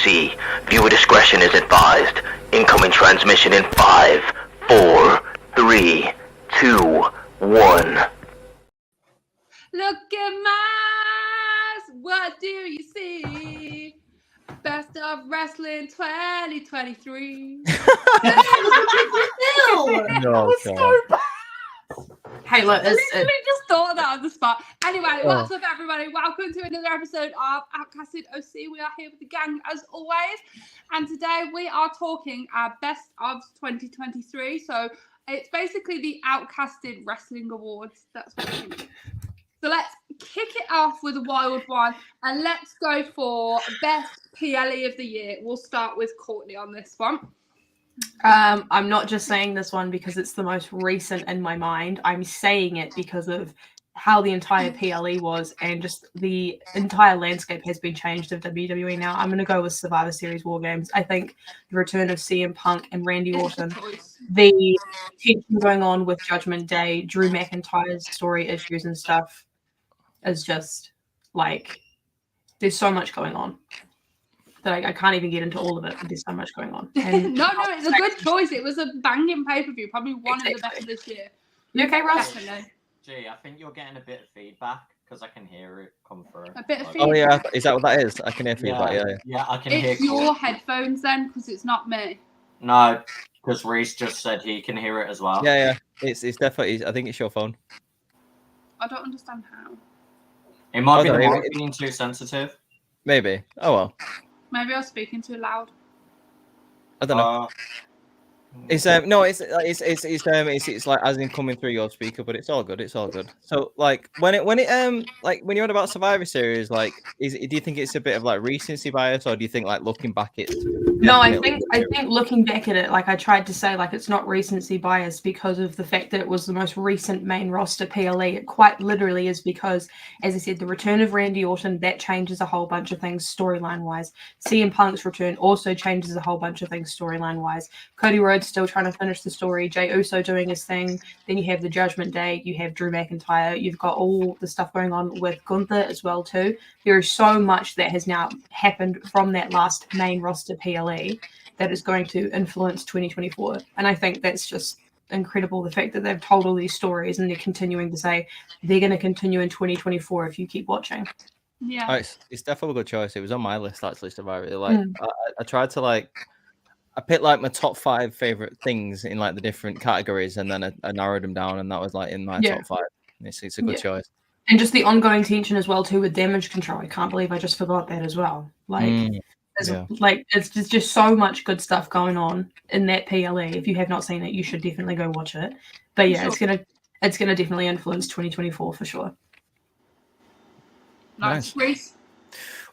OutcastedOC. Viewer discretion is advised. Incoming transmission in 5, 4, 3, 2, 1. Look at my eyes, what do you see? Best of Wrestling 2023. No, so bad. Hey, look, I literally just thought of that on the spot. Anyway, Oh. what's up, everybody? Welcome to another episode of OutcastedOC. We are here with the gang as always, and today we are talking our best of 2023. So it's basically the Outcasted Wrestling Awards. That's what it is. So let's kick it off with a wild one, and let's go for best PLE of the year. We'll start with Courtney on this one. I'm not just saying this one because it's the most recent in my mind. I'm saying it because of how the entire PLE was, and just the entire landscape has been changed of WWE now. I'm going to go with Survivor Series War Games. I think the return of CM Punk and Randy Orton, the tension going on with Judgment Day, Drew McIntyre's story issues and stuff is just like, there's so much going on that I can't even get into all of it. There's so much going on. And No, it's a good choice. It was a banging pay-per-view, probably one of the best this year. You okay, Russ? Definitely. Gee, I think you're getting a bit of feedback because I can hear it come through. A bit of Oh feedback. yeah, is that what that is? I can hear feedback. Yeah. Yeah, I can hear. It's your headphones then, because it's not me. No, because Reese just said he can hear it as well. Yeah. It's definitely. I think it's your phone. I don't understand how. It might be Oh, the no, mic being too sensitive. Maybe. Oh well. Maybe I was speaking too loud. I don't know. It's no, it's like as in coming through your speaker, but it's all good. It's all good. So like when you're on about Survivor Series, like do you think it's a bit of like recency bias, or do you think like looking back it's No, I think looking back at it, like I tried to say, like it's not recency bias because of the fact that it was the most recent main roster PLE. It quite literally is because, as I said, the return of Randy Orton, that changes a whole bunch of things storyline wise. CM Punk's return also changes a whole bunch of things storyline wise. Cody Rhodes still trying to finish the story. Jey Uso doing his thing. Then you have the Judgment Day. You have Drew McIntyre. You've got all the stuff going on with Gunther as well too. There is so much that has now happened from that last main roster PLE that is going to influence 2024. And I think that's just incredible, the fact that they've told all these stories and they're continuing to say they're going to continue in 2024 if you keep watching. Yeah. Oh, it's definitely a good choice. It was on my list actually, Survivor. Like I tried to I picked like my top 5 favorite things in like the different categories, and then I narrowed them down, and that was like in my top 5. It's a good choice. And just the ongoing tension as well too with Damage Control. I can't believe I just forgot that as well. It's just so much good stuff going on in that PLE. If you have not seen it, you should definitely go watch it. But yeah, Sure. it's gonna definitely influence 2024 for sure. Nice. Reese.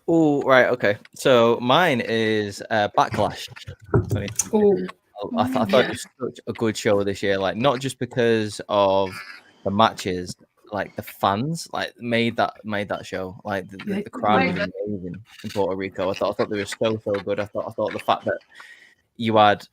Oh, right, okay. So mine is Backlash. I thought it was such a good show this year. Like not just because of the matches, like the fans, like made that show. Like the crowd was amazing in Puerto Rico. I thought they were so good. I thought the fact that you had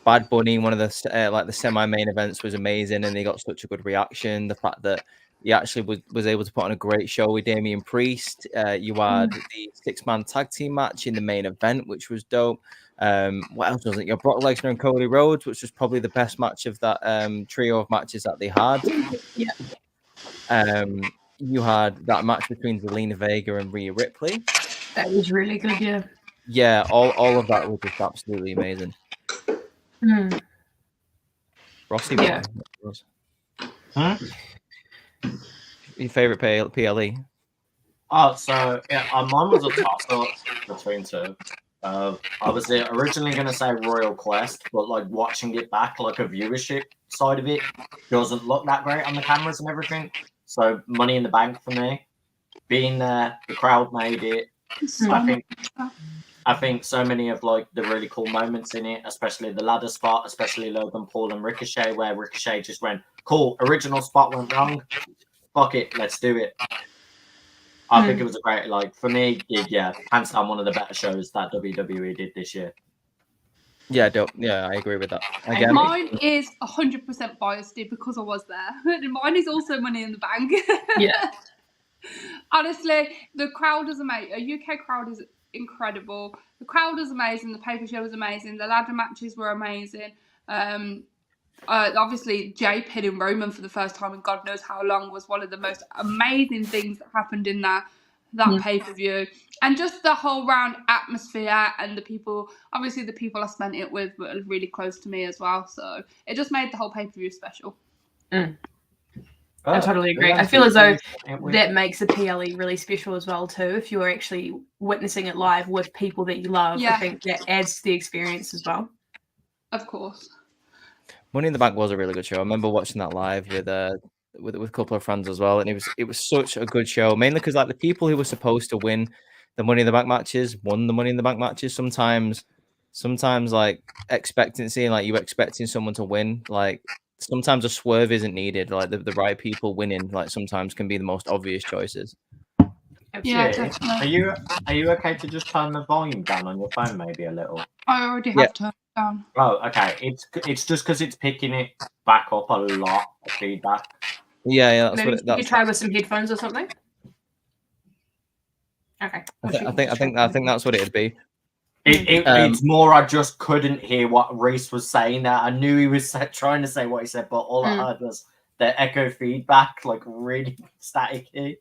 Bad Bunny, one of the like the semi-main events, was amazing, and they got such a good reaction. The fact that he actually was able to put on a great show with Damian Priest. You had the 6-man tag team match in the main event, which was dope. What else was it? Your Brock Lesnar and Cody Rhodes, which was probably the best match of that trio of matches that they had. Yeah. You had that match between Zelina Vega and Rhea Ripley. That was really good, yeah. Yeah, all of that was just absolutely amazing. Rossi, Yeah. Your favorite PLE? Oh, so yeah, mine was a toss-up between two. I was originally going to say Royal Quest, but like watching it back, like a viewership side of it doesn't look that great on the cameras and everything. So Money in the Bank for me, being there, the crowd made it. I think so many of like the really cool moments in it, especially the ladder spot, especially Logan Paul and Ricochet, where Ricochet just went, cool, original spot went wrong. Fuck it, let's do it. I think it was a great, like, for me, hands down one of the better shows that WWE did this year. Yeah, dope. Yeah, I agree with that. Again, Mine is 100% biased because I was there. Mine is also Money in the Bank. Yeah. Honestly, the crowd is amazing. A UK crowd is incredible. The crowd was amazing. The pay-per-view was amazing. The ladder matches were amazing. Obviously, Jay pinning Roman for the first time in God knows how long was one of the most amazing things that happened in that pay-per-view. And just the whole round atmosphere and the people, obviously the people I spent it with were really close to me as well. So it just made the whole pay-per-view special. I totally agree. I feel as though that makes a PLE really special as well too. If you're actually witnessing it live with people that you love, I think that adds to the experience as well. Of course. Money in the Bank was a really good show. I remember watching that live with a couple of friends as well, and it was such a good show. Mainly because like the people who were supposed to win the Money in the Bank matches won the Money in the Bank matches. Sometimes like expectancy, like you expecting someone to win, like sometimes a swerve isn't needed. Like the right people winning, like sometimes can be the most obvious choices. Yeah, definitely. Are you okay to just turn the volume down on your phone maybe a little? I already have turned it down. Oh, okay. It's just because it's picking it back up a lot of feedback. Yeah. That's maybe you try with some headphones or something. Okay. I think that's what it'd be. It's more I just couldn't hear what Reese was saying there. I knew he was trying to say what he said, but all I heard was the echo feedback, like really staticky.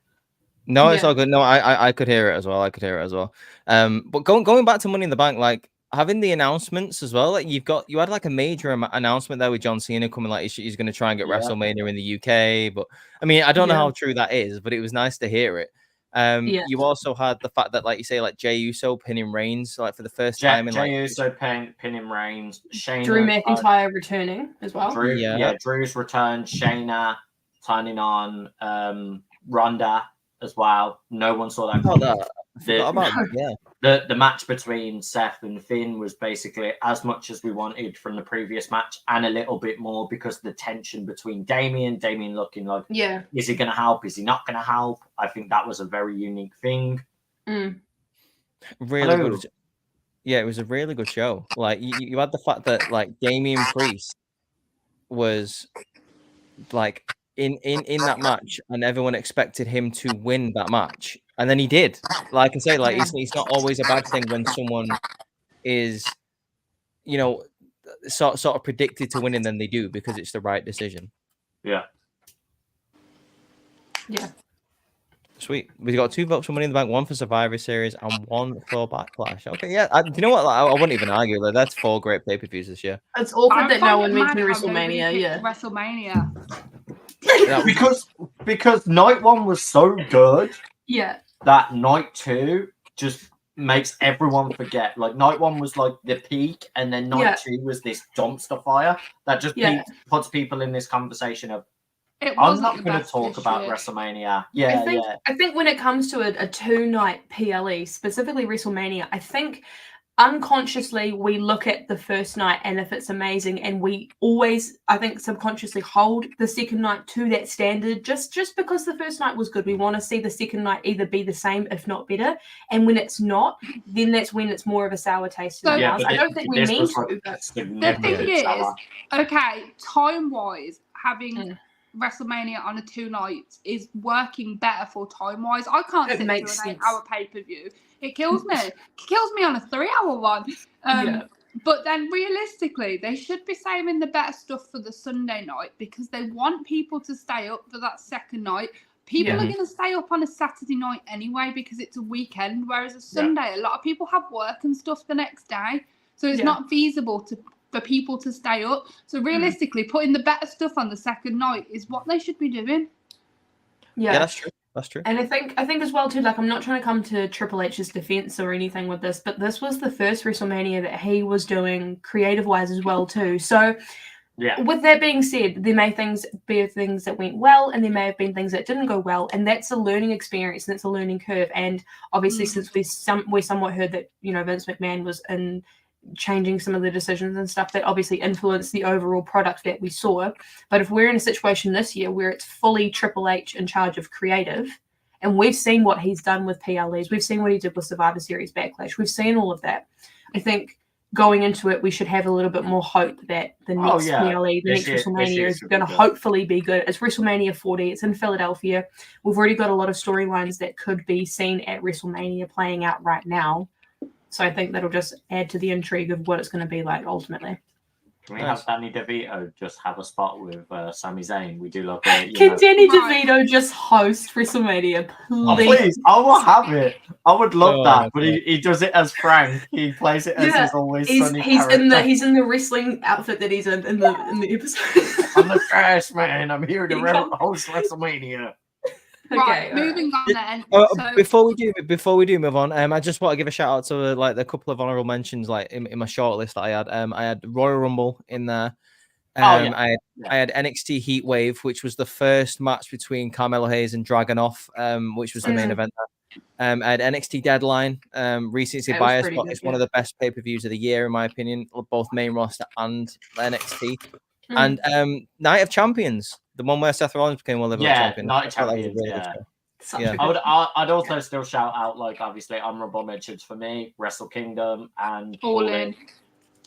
No, it's all good. No, I could hear it as well. But going back to Money in the Bank, like having the announcements as well, like you had like a major announcement there with John Cena coming, like he's going to try and get WrestleMania in the UK. But I mean, I don't know how true that is, but it was nice to hear it. You also had the fact that, like you say, like Jey Uso pinning Reigns, like for the first time in Jey Uso pinning Reigns, Shayna, Drew McIntyre returning as well. Drew's returned, Shayna turning on Ronda as well. No one saw that coming. The match between Seth and Finn was basically as much as we wanted from the previous match and a little bit more because the tension between Damien looking like, is he going to help? Is he not going to help? I think that was a very unique thing. Really good. Yeah, it was a really good show. Like you had the fact that like Damian Priest was like in that match and everyone expected him to win that match. And then he did. Like I say, like it's not always a bad thing when someone is, sort of predicted to win and then they do because it's the right decision. Yeah. Sweet. We got 2 votes for Money in the Bank, 1 for Survivor Series and 1 for Backlash. Okay, yeah. Do you know what? I wouldn't even argue that. That's 4 great pay-per-views this year. It's awkward that no one mentioned WrestleMania. WrestleMania. because night 1 was so good. Yeah. That night 2 just makes everyone forget. Like night 1 was like the peak, and then night 2 was this dumpster fire that just puts people in this conversation of. I'm not going to talk about WrestleMania. I think when it comes to a 2-night PLE, specifically WrestleMania, I think unconsciously we look at the first night and if it's amazing, and we always, I think, subconsciously hold the second night to that standard just because the first night was good. We want to see the second night either be the same if not better, and when it's not, then that's when it's more of a sour taste in the mouth. I don't think we mean to, but the thing is, okay, time-wise, having WrestleMania on a 2 nights is working better for time-wise. I can't sit through an 8-hour pay-per-view. It kills me. It kills me on a 3-hour one. But then realistically, they should be saving the better stuff for the Sunday night because they want people to stay up for that second night. People are going to stay up on a Saturday night anyway because it's a weekend, whereas a Sunday, a lot of people have work and stuff the next day. So it's not feasible for people to stay up. So realistically, putting the better stuff on the second night is what they should be doing. Yeah, that's true. That's true. And I think as well too, like I'm not trying to come to Triple H's defense or anything with this, but this was the first WrestleMania that he was doing creative wise as well too. So with that being said, there may be things that went well and there may have been things that didn't go well, and that's a learning experience and it's a learning curve. And obviously since we somewhat heard that, Vince McMahon was in changing some of the decisions and stuff, that obviously influenced the overall product that we saw. But if we're in a situation this year where it's fully Triple H in charge of creative, and we've seen what he's done with PLEs, we've seen what he did with Survivor Series Backlash, we've seen all of that, I think going into it we should have a little bit more hope that the next PLE, the next WrestleMania is going to hopefully be good. It's WrestleMania 40, it's in Philadelphia. We've already got a lot of storylines that could be seen at WrestleMania playing out right now. So I think that'll just add to the intrigue of what it's going to be like ultimately. Can we have Danny DeVito just have a spot with Sami Zayn? We do love it. Can Danny DeVito just host WrestleMania, please? Oh, please, I will have it. I would love that, but okay. he does it as Frank. He plays it as his Always Sunny character. He's in the wrestling outfit that he's in the episode. I'm the trash man. I'm here to host WrestleMania. Right, Okay, moving on then. So, Before we do move on, I just want to give a shout out to like the couple of honorable mentions, like in my short list that I had. I had Royal Rumble in there. I had NXT Heat Wave, which was the first match between Carmelo Hayes and Dragunov, which was the main event there. I had NXT Deadline, recency bias, but it's one of the best pay-per-views of the year in my opinion, both main roster and NXT. And Night of Champions, the one where Seth Rollins became one of the champions. Night of Champions, I'd also still shout out, like, obviously honorable mentions for me, Wrestle Kingdom and All In.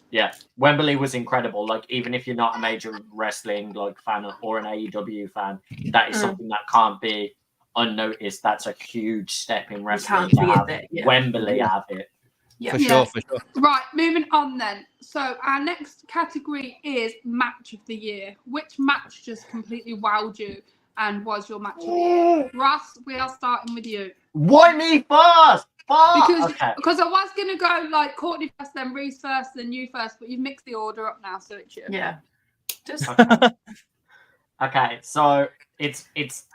Yeah, Wembley was incredible. Like, even if you're not a major wrestling like fan or an AEW fan, that is something that can't be unnoticed. That's a huge step in wrestling. Wembley have it. Yeah. For sure. Right, moving on then. So our next category is match of the year. Which match just completely wowed you and was your match of the year? Russ, we are starting with you. Why me first? Because I was gonna go like Courtney first, then Reese first, then you first, but you've mixed the order up now, so it's you. Yeah. Okay, so it's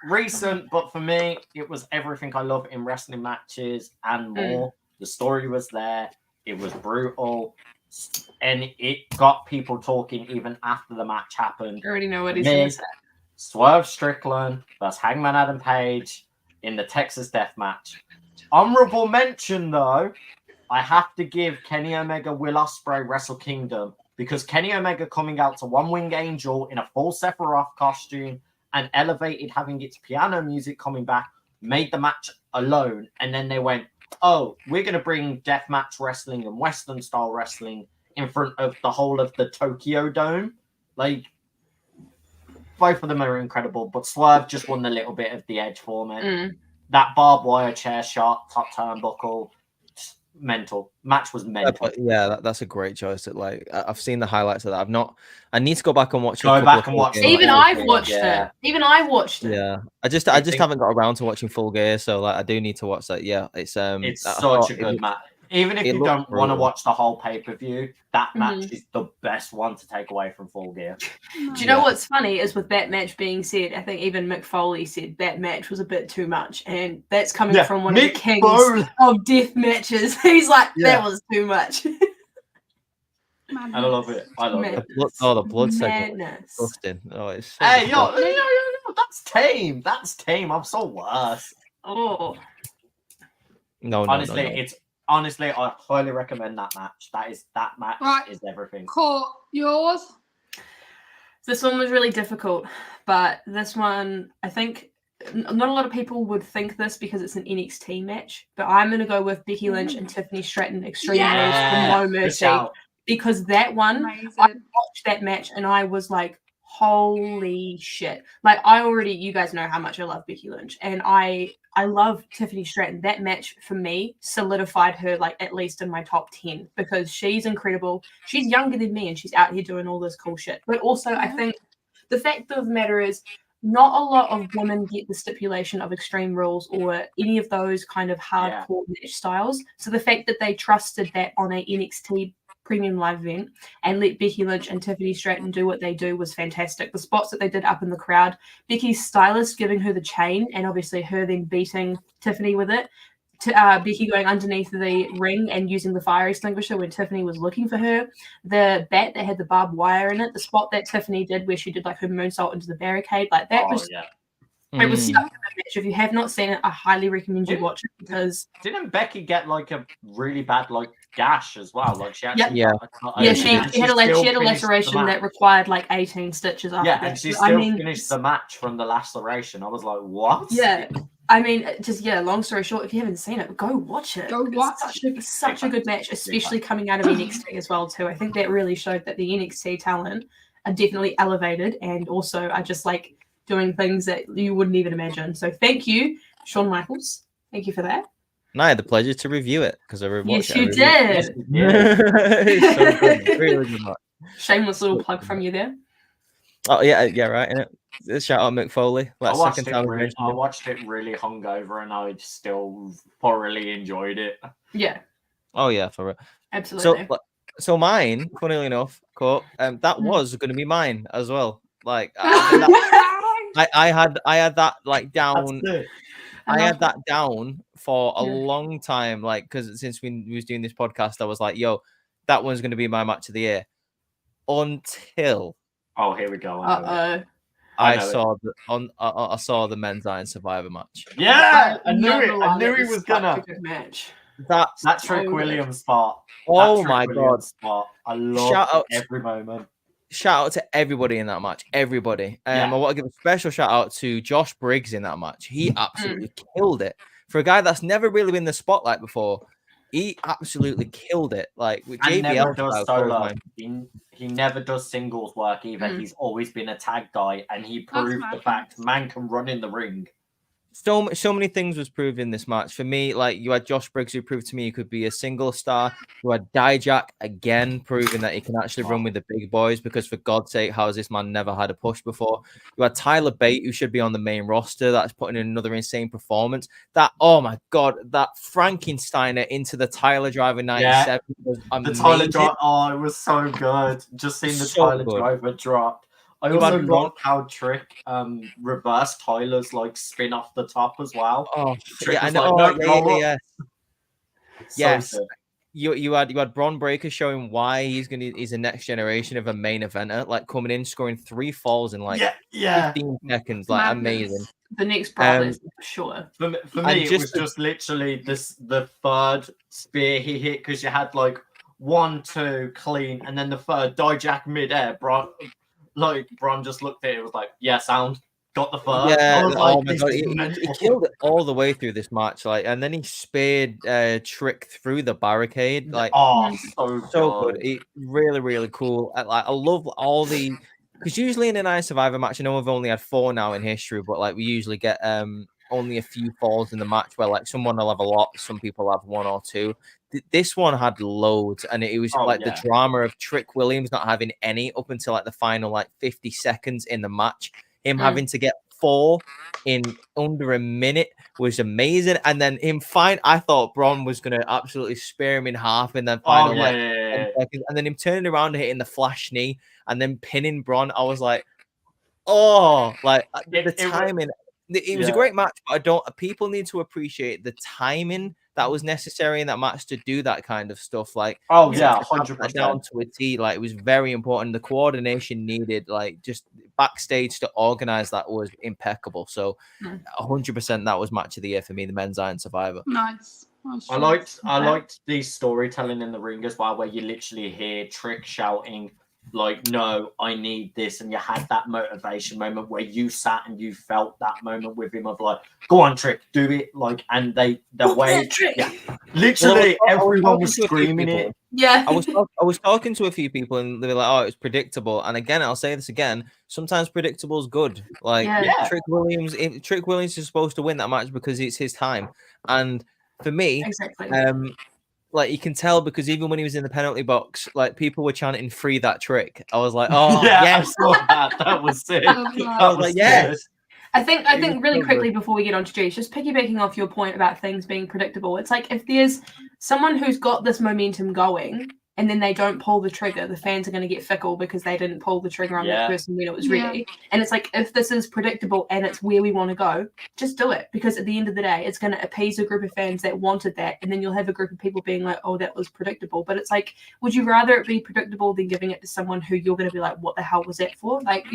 recent, but for me, it was everything I love in wrestling matches and more. The story was there. It was brutal, and it got people talking even after the match happened. I already know what he's going to say. Swerve Strickland versus Hangman Adam Page in the Texas Death Match. Honorable mention, though, I have to give Kenny Omega, Will Ospreay, Wrestle Kingdom, because Kenny Omega coming out to One Wing Angel in a full Sephiroth costume and Elevated having its piano music coming back made the match alone. And then they went, oh, we're going to bring deathmatch wrestling and Western style wrestling in front of the whole of the Tokyo Dome. Like, both of them are incredible, but Swerve just won a little bit of the edge for me. That barbed wire chair shot, top turnbuckle, mental. Match was mental. That's a great choice. Like, I've seen the highlights of that. I need to go back and watch. Go back and watch. Even I've watched it. Yeah, I just haven't got around to watching Full Gear, so like I do need to watch that. Yeah, it's such a good match. Even if you don't want to watch the whole pay-per-view, that match is the best one to take away from Full Gear. Do you know what's funny is with that match being said, I think even Mick Foley said that match was a bit too much. And that's coming from one of the kings of death matches. He's like, that was too much. I love it. I love it. The blood segment. Disgusting. Oh, it's so hey, yo, that's tame. That's tame. I'm so worse. Oh. No. Honestly, I highly recommend that match. That match is everything. Court, yours? This one was really difficult, but this one, I think not a lot of people would think this because it's an NXT match, but I'm going to go with Becky Lynch and Tiffany Stratton Extreme Rules for No Mercy, because that one, I watched that match and I was like, holy shit. Like, you guys know how much I love Becky Lynch, and I love Tiffany Stratton. That match for me solidified her, like, at least in my top 10, because she's incredible. She's younger than me and she's out here doing all this cool shit. But also, I think the fact of the matter is, not a lot of women get the stipulation of Extreme Rules or any of those kind of hardcore match styles. So the fact that they trusted that on a NXT premium live event and let Becky Lynch and Tiffany Stratton do what they do was fantastic. The spots that they did up in the crowd, Becky's stylist giving her the chain and obviously her then beating Tiffany with it, Becky going underneath the ring and using the fire extinguisher when Tiffany was looking for her, the bat that had the barbed wire in it, the spot that Tiffany did where she did like her moonsault into the barricade, like that it was such a good match. If you have not seen it, I highly recommend you watch it, because didn't Becky get like a really bad like gash as well? Like she actually she had a laceration that required like 18 stitches after that. And she still finished the match from the laceration. I was like, what? Yeah. I mean, long story short, if you haven't seen it, go watch it. Go watch. It's such a good match, especially coming out of NXT as well too. I think that really showed that the NXT talent are definitely elevated and also are just like doing things that you wouldn't even imagine. So thank you, Shawn Michaels. Thank you for that. And I had the pleasure to review it because I rewatched Yes, you did. It's so good. Really good match. Shameless little plug from you there. Oh yeah, right. Innit? Shout out Mick Foley. I watched it. I watched it really hungover, and I still thoroughly enjoyed it. Yeah. Oh yeah, for real. Absolutely. So mine, funnily enough, that was going to be mine as well. Like I had that like down. I had that down for a long time, like because since we was doing this podcast, I was like, "Yo, that one's going to be my match of the year." Until here we go. I saw the men's Iron Survivor match. Yeah, I knew it. I knew he was gonna. Good match. That Trick Williams spot. Oh my god! Spot. I love every moment. Shout out to everybody in that match. Everybody. I want to give a special shout out to Josh Briggs in that match. He absolutely killed it. For a guy that's never really been in the spotlight before, he absolutely killed it. Like with JBL never does solo. He never does singles work either. He's always been a tag guy, and he proved the fact man can run in the ring. So many things was proved in this match. For me, like you had Josh Briggs who proved to me he could be a single star. You had Dijak again proving that he can actually run with the big boys because for God's sake, how has this man never had a push before? You had Tyler Bate who should be on the main roster. That's putting in another insane performance. That, oh my God, that Frankensteiner into the Tyler Driver 97 was amazing. The Tyler Driver, it was so good. Just seeing the Tyler Driver drop. I also love how Trick reversed Tyler's like spin off the top as well. Oh, Trick yeah, was I know. like, Yes. You had Bron Breakker showing why he's a next generation of a main eventer, like coming in, scoring 3 falls in like 15 seconds, like amazing. The next brothers, for sure. For me, it was just literally the third spear he hit because you had like 1, 2 clean, and then the third Dijak midair, bro. Like Bron just looked at it, was like, "Yeah, sound got the third." Yeah, oh my God, he killed it all the way through this match, like, and then he speared Trick through the barricade, like, so good. It really, really cool. I love all the because usually in an Iron Survivor match, I know we've only had 4 now in history, but like we usually get only a few falls in the match where like someone will have a lot, some people have 1 or 2. This one had loads, and it was the drama of Trick Williams not having any up until like the final like 50 seconds in the match. Him having to get 4 in under a minute was amazing, and then I thought Bron was gonna absolutely spear him in half in the final seconds, and then him turning around and hitting the flash knee and then pinning Bron. I was like, the timing. It was a great match, but people need to appreciate the timing that was necessary in that match to do that kind of stuff. Like, 100% down to a T. Like, it was very important. The coordination needed, like, just backstage to organize that was impeccable. So, 100% that was match of the year for me, the men's Iron Survivor. Nice. I liked the storytelling in the ring as well, where you literally hear Trick shouting, like, "No, I need this," and you had that motivation moment where you sat and you felt that moment with him of like, "Go on, Trick, do it!" Like, and literally everyone was screaming it. Yeah, I was talking to a few people and they were like, "Oh, it's predictable." And again, I'll say this again: sometimes predictable is good. Like Trick Williams is supposed to win that match because it's his time, and for me, like you can tell because even when he was in the penalty box, like people were chanting "Free that Trick." I was like, "Oh yes, I saw that. That was sick." I was like, "Yes." I think really quickly before we get on to G's, just piggybacking off your point about things being predictable. It's like if there's someone who's got this momentum going and then they don't pull the trigger, the fans are going to get fickle because they didn't pull the trigger on that person when it was ready. And it's like, if this is predictable and it's where we want to go, just do it. Because at the end of the day, it's going to appease a group of fans that wanted that. And then you'll have a group of people being like, "Oh, that was predictable." But it's like, would you rather it be predictable than giving it to someone who you're going to be like, "What the hell was that for?" Like,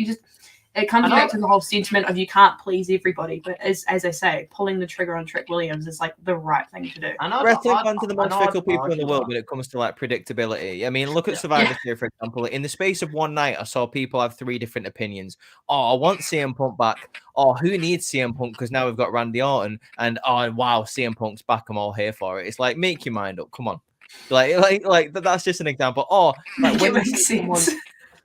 it comes back to the whole sentiment of you can't please everybody, but as I say, pulling the trigger on Trick Williams is like the right thing to do. Wrestling fans are the most fickle people in the world when it comes to like predictability. I mean, look at Survivor Series, for example. In the space of one night, I saw people have 3 different opinions. Oh, I want CM Punk back. Oh, who needs CM Punk? Because now we've got Randy Orton. And oh, wow, CM Punk's back. I'm all here for it. It's like, make your mind up. Come on. Like that's just an example. Oh, like when it makes sense.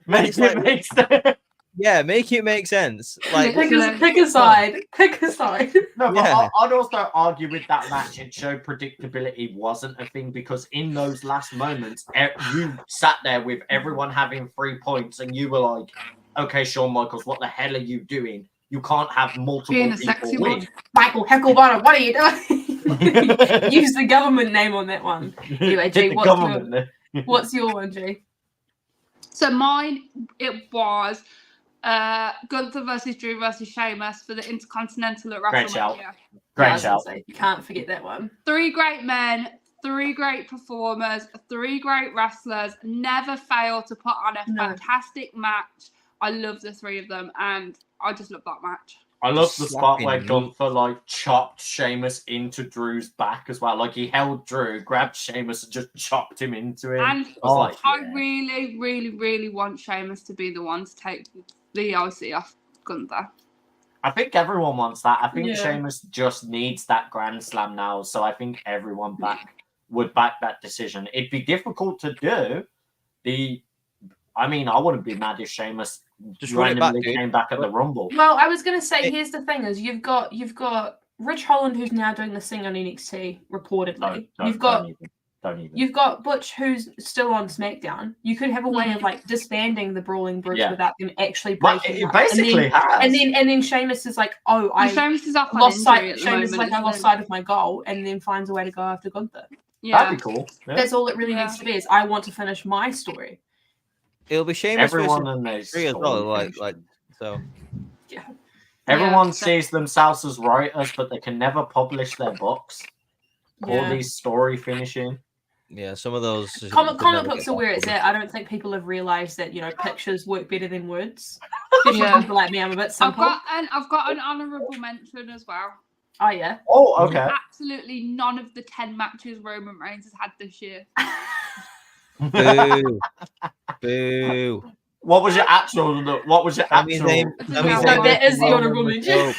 Makes sense. Yeah, make it make sense. Like, pick a side. Pick a side. No, but Yeah. I'd also argue with that match. It showed predictability wasn't a thing because in those last moments, you sat there with everyone having 3 points, and you were like, "Okay, Shawn Michaels, what the hell are you doing? You can't have multiple Being a people sexy win." one. Michael Heckelbottom, what are you doing? Use the government name on that one. Anyway, G, Hit the government there. what's your one, G? So mine, it was Gunther versus Drew versus Sheamus for the Intercontinental at Great shout. WrestleMania. Great shout. You can't forget that one. 3 great men, 3 great performers, 3 great wrestlers, never fail to put on a fantastic match. I love the 3 of them, and I just love that match. I love the spot where Slapping Gunther like chopped Sheamus into Drew's back as well. Like he held Drew, grabbed Sheamus, and just chopped him into him. And I really, really, really want Sheamus to be the one to take the IC off Gunther. I think everyone wants that. I think Yeah. Sheamus just needs that Grand Slam now. So I think everyone would back that decision. It'd be difficult to do. I wouldn't be mad if Sheamus Just run it back, randomly dude. came back at the Rumble. Well, I was gonna say, here's the thing: is you've got Rich Holland, who's now doing this thing on NXT, reportedly. You've got Butch, who's still on SmackDown. You could have a way of like disbanding the Brawling Brutes without them actually breaking It up. basically has. And then Sheamus is like, "Oh, Sheamus is off on lost injury sight." at the Sheamus is moment, like, "I lost isn't sight of my goal," and then finds a way to go after Gunther. Yeah. That'd be cool. Yeah. That's all it really needs to be. Is I want to finish my story. It'll be Sheamus Everyone versus in their Drew as well. story Like, so. Yeah. Everyone Yeah. sees themselves as writers, but they can never publish their books. All these story finishing. Yeah, some of those Comic books are where it's at. I don't think people have realized that pictures work better than words. Yeah. People like me, I'm a bit I've simple. got an honourable mention as well. Oh yeah. Oh, okay. Absolutely none of the 10 matches Roman Reigns has had this year. Boo. Boo. What was your actual? Sammy's name. Sammy's No, name that is the Roman honourable was mention. dope.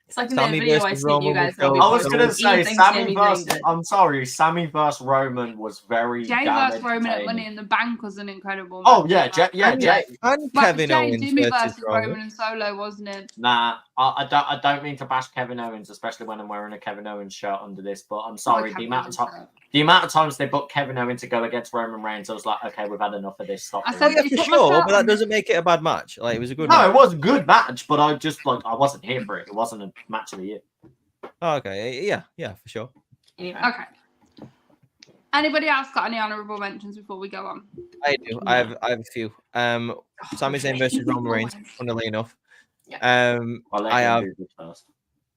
It's like in Sammy that video I versus sent you Roman guys. was dope. I was gonna say Sammy versus. named it. I'm sorry, Sammy versus Roman was very. Jay damn versus Roman at entertaining. Money in the Bank was an incredible Oh match. yeah, Jay. And Well, Kevin Jay, Owens Jimmy versus Roman Roman. and Solo, wasn't it? Nah, I don't mean to bash Kevin Owens, especially when I'm wearing a Kevin Owens shirt under this. But I'm sorry, the amount of times they booked Kevin Owens to go against Roman Reigns, I was like, okay, we've had enough of this. Stop. I it. said Yeah, you for put my sure, shirt but that on. doesn't make it a bad match. Like, it was a good No, match. it was a good match, but I wasn't here for it. It wasn't a match of the year. Oh, okay, yeah, for sure. Anyway. Okay. Anybody else got any honourable mentions before we go on? I do. I have a few. Sami Zayn versus Roman Reigns, funnily enough. I'll let I you have do this first.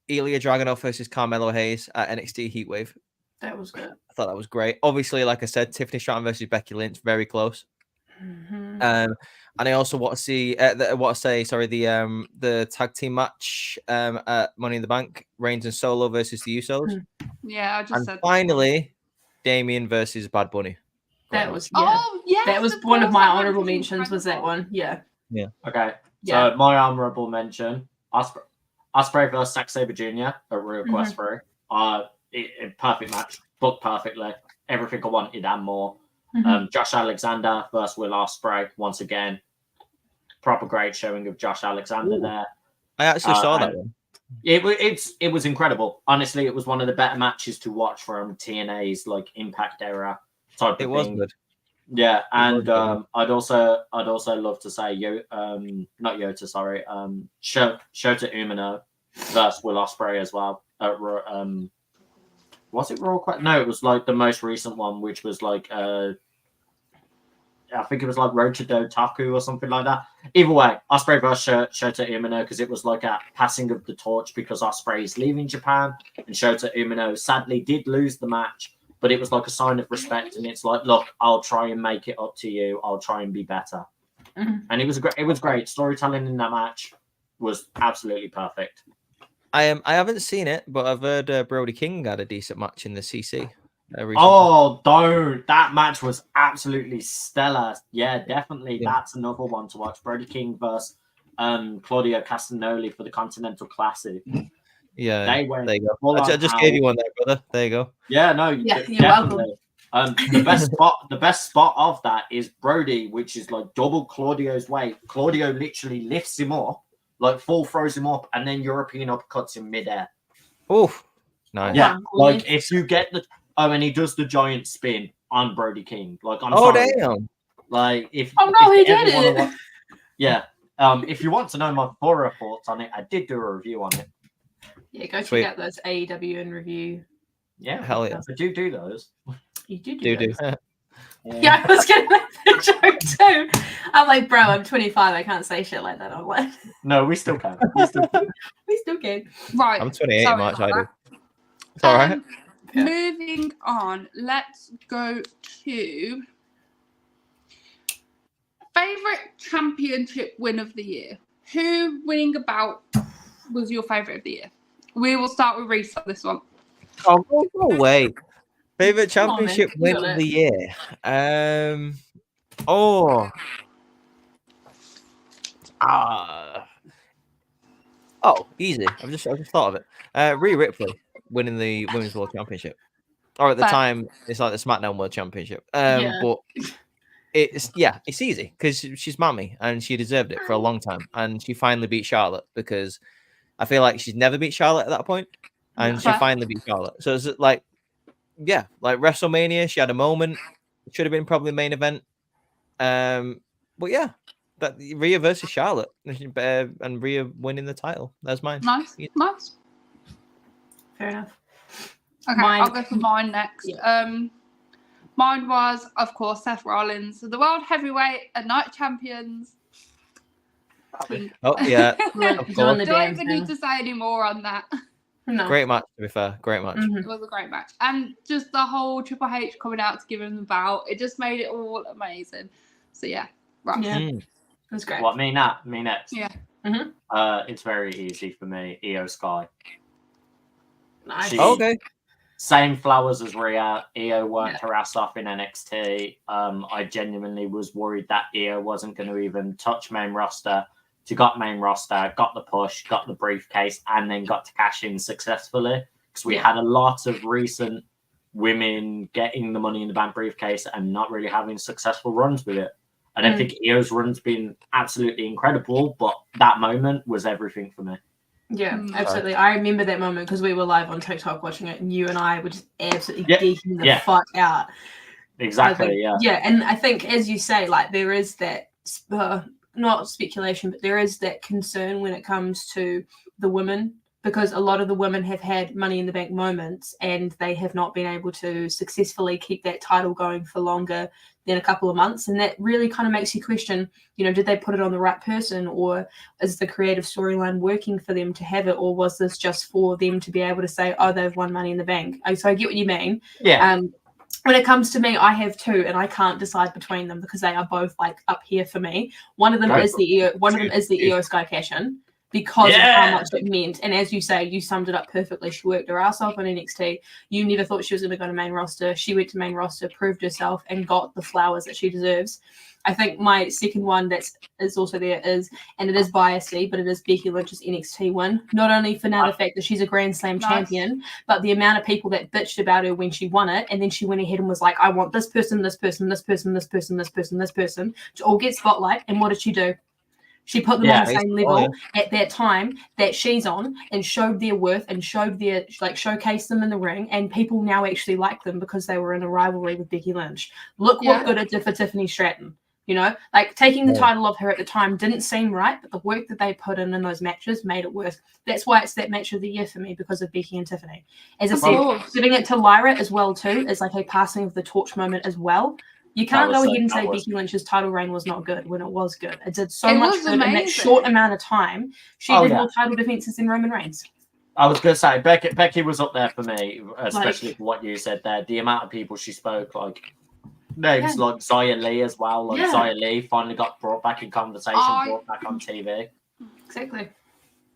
Ilya Dragunov versus Carmelo Hayes at NXT Heatwave. That was good. I thought that was great. Obviously, like I said, Tiffany Stratton versus Becky Lynch, very close. Mm-hmm. And I also want to see the tag team match at Money in the Bank, Reigns and Solo versus the Usos. Yeah, I just And said. finally, Damien versus Bad Bunny. That was Oh, yes. that was of one of course, my that honourable was mentions. Was that incredible. one? Yeah. Okay, Yeah. so my honorable mention: Ospreay versus Zack Sabre Jr. at Royal Quest 3. Perfect match, booked perfectly, everything I wanted and more. Josh Alexander versus Will Ospreay once again, proper great showing of Josh Alexander there. I actually saw that one. It was incredible. Honestly, it was one of the better matches to watch from TNA's like Impact era type of It was thing. good. Yeah, and was I'd also love to say Shota Umino versus Will Ospreay as well. Was it Raw Quest? No, it was like the most recent one, which was like I think it was like Road to Dotaku or something like that. Either way, Ospreay versus Shota Umino, because it was like a passing of the torch because Ospreay is leaving Japan and Shota Umino sadly did lose the match, but it was like a sign of respect, and it's like, look, I'll try and make it up to you. I'll try and be better. And it was great. Storytelling in that match was absolutely perfect. I haven't seen it, but I've heard Brody King had a decent match in the CC. Recently. Oh, don't! That match was absolutely stellar. Yeah, definitely. Yeah. That's another one to watch. Brody King versus Claudio Castagnoli for the Continental Classic. Yeah, They went there you go. I just gave you one there, brother. There you go. Yeah, no, Yeah, you're definitely. welcome. The best spot of that is Brody, which is like double Claudio's weight. Claudio literally lifts him up, like full throws him up, and then European uppercuts in midair. Oof. Nice. Yeah, like if you get the and he does the giant spin on Brody King. Like I'm sorry. Damn. Like if he did it. Yeah. If you want to know my thorough thoughts on it, I did do a review on it. Yeah, go Sweet. check out those AEW in review. Yeah, hell yeah. I do those. You do Do. Yeah, I was gonna make that joke too. I'm like, bro, I'm 25. I can't say shit like that online. No, we still can. We still can. Right. I'm 28 sorry in March. about I do. that. It's all right. Moving on, let's go to favorite championship win of the year. Who winning a bout was your favorite of the year? We will start with Reese on this one. Oh, go away. Favorite Come on, man. championship You win got of it. the year. Easy. I've just thought of it. Rhea Ripley winning the Women's World Championship. Or at the Fair. time, it's like the SmackDown World Championship. Yeah. But it's easy because she's Mammy and she deserved it for a long time. And she finally beat Charlotte because I feel like she's never beat Charlotte at that point, and she Fair. finally beat Charlotte. So it's like, yeah, like WrestleMania, she had a moment. It should have been probably main event. But yeah, that Rhea versus Charlotte and Rhea winning the title. That's mine. Nice. Yeah. Nice. Fair enough. Okay, Mine- I'll go for mine next. Yeah. Mine was, of course, Seth Rollins, the World Heavyweight and Night Champions. Oh yeah, Doing of the course. Don't damn even thing. need to say any more on that. No. Great match, to be fair. Great match. Mhm. It was a great match. And just the whole Triple H coming out to give him the bout, it just made it all amazing. So yeah, right. Yeah. Mm. That's great. What, me next? Yeah. Mhm. It's very easy for me. Io Sky. Nice. She- Okay. Same flowers as Rhea. Io worked her ass off in NXT. I genuinely was worried that Io wasn't going to even touch main roster. She got main roster, got the push, got the briefcase, and then got to cash in successfully. Because we had a lot of recent women getting the Money in the Bank briefcase and not really having successful runs with it. I don't think Io's run's been absolutely incredible, but that moment was everything for me. Yeah, absolutely. I remember that moment because we were live on TikTok watching it, and you and I were just absolutely geeking the fuck out. Exactly. Yeah, and I think, as you say, like there is that not speculation, but there is that concern when it comes to the women, because a lot of the women have had Money in the Bank moments, and they have not been able to successfully keep that title going for longer than a couple of months, and that really kind of makes you question, did they put it on the right person, or is the creative storyline working for them to have it, or was this just for them to be able to say, oh, they've won Money in the Bank? So I get what you mean. Yeah. When it comes to me, I have two, and I can't decide between them because they are both like up here for me. One of them is the Io Sky cash-in because of how much it meant. And as you say, you summed it up perfectly. She worked her ass off on NXT. You never thought she was going to go to main roster. She went to main roster, proved herself, and got the flowers that she deserves. I think my second one is also there is, and it is biasy, but it is Becky Lynch's NXT win. Not only for now the fact that she's a Grand Slam champion, but the amount of people that bitched about her when she won it, and then she went ahead and was like, I want this person, this person, this person, this person, this person, this person to all get spotlight. And what did she do? She put them on the same level at that time that she's on, and showed their worth and showcased them in the ring, and people now actually like them because they were in a rivalry with Becky Lynch. Look what good it did for Tiffany Stratton. Like taking the title off her at the time didn't seem right, but the work that they put in those matches made it worth. That's why it's that match of the year for me, because of Becky and Tiffany. As I said, giving it to Lyra as well too is like a passing of the torch moment as well. You can't go ahead and say Becky Lynch's title reign was not good when it was good. It did so much good in that short amount of time. She did more title defenses than Roman Reigns. I was going to say, Becky was up there for me, especially for what you said there. The amount of people she spoke, like names like Xia Li as well. Xia Li finally got brought back in conversation, brought back on TV. Exactly.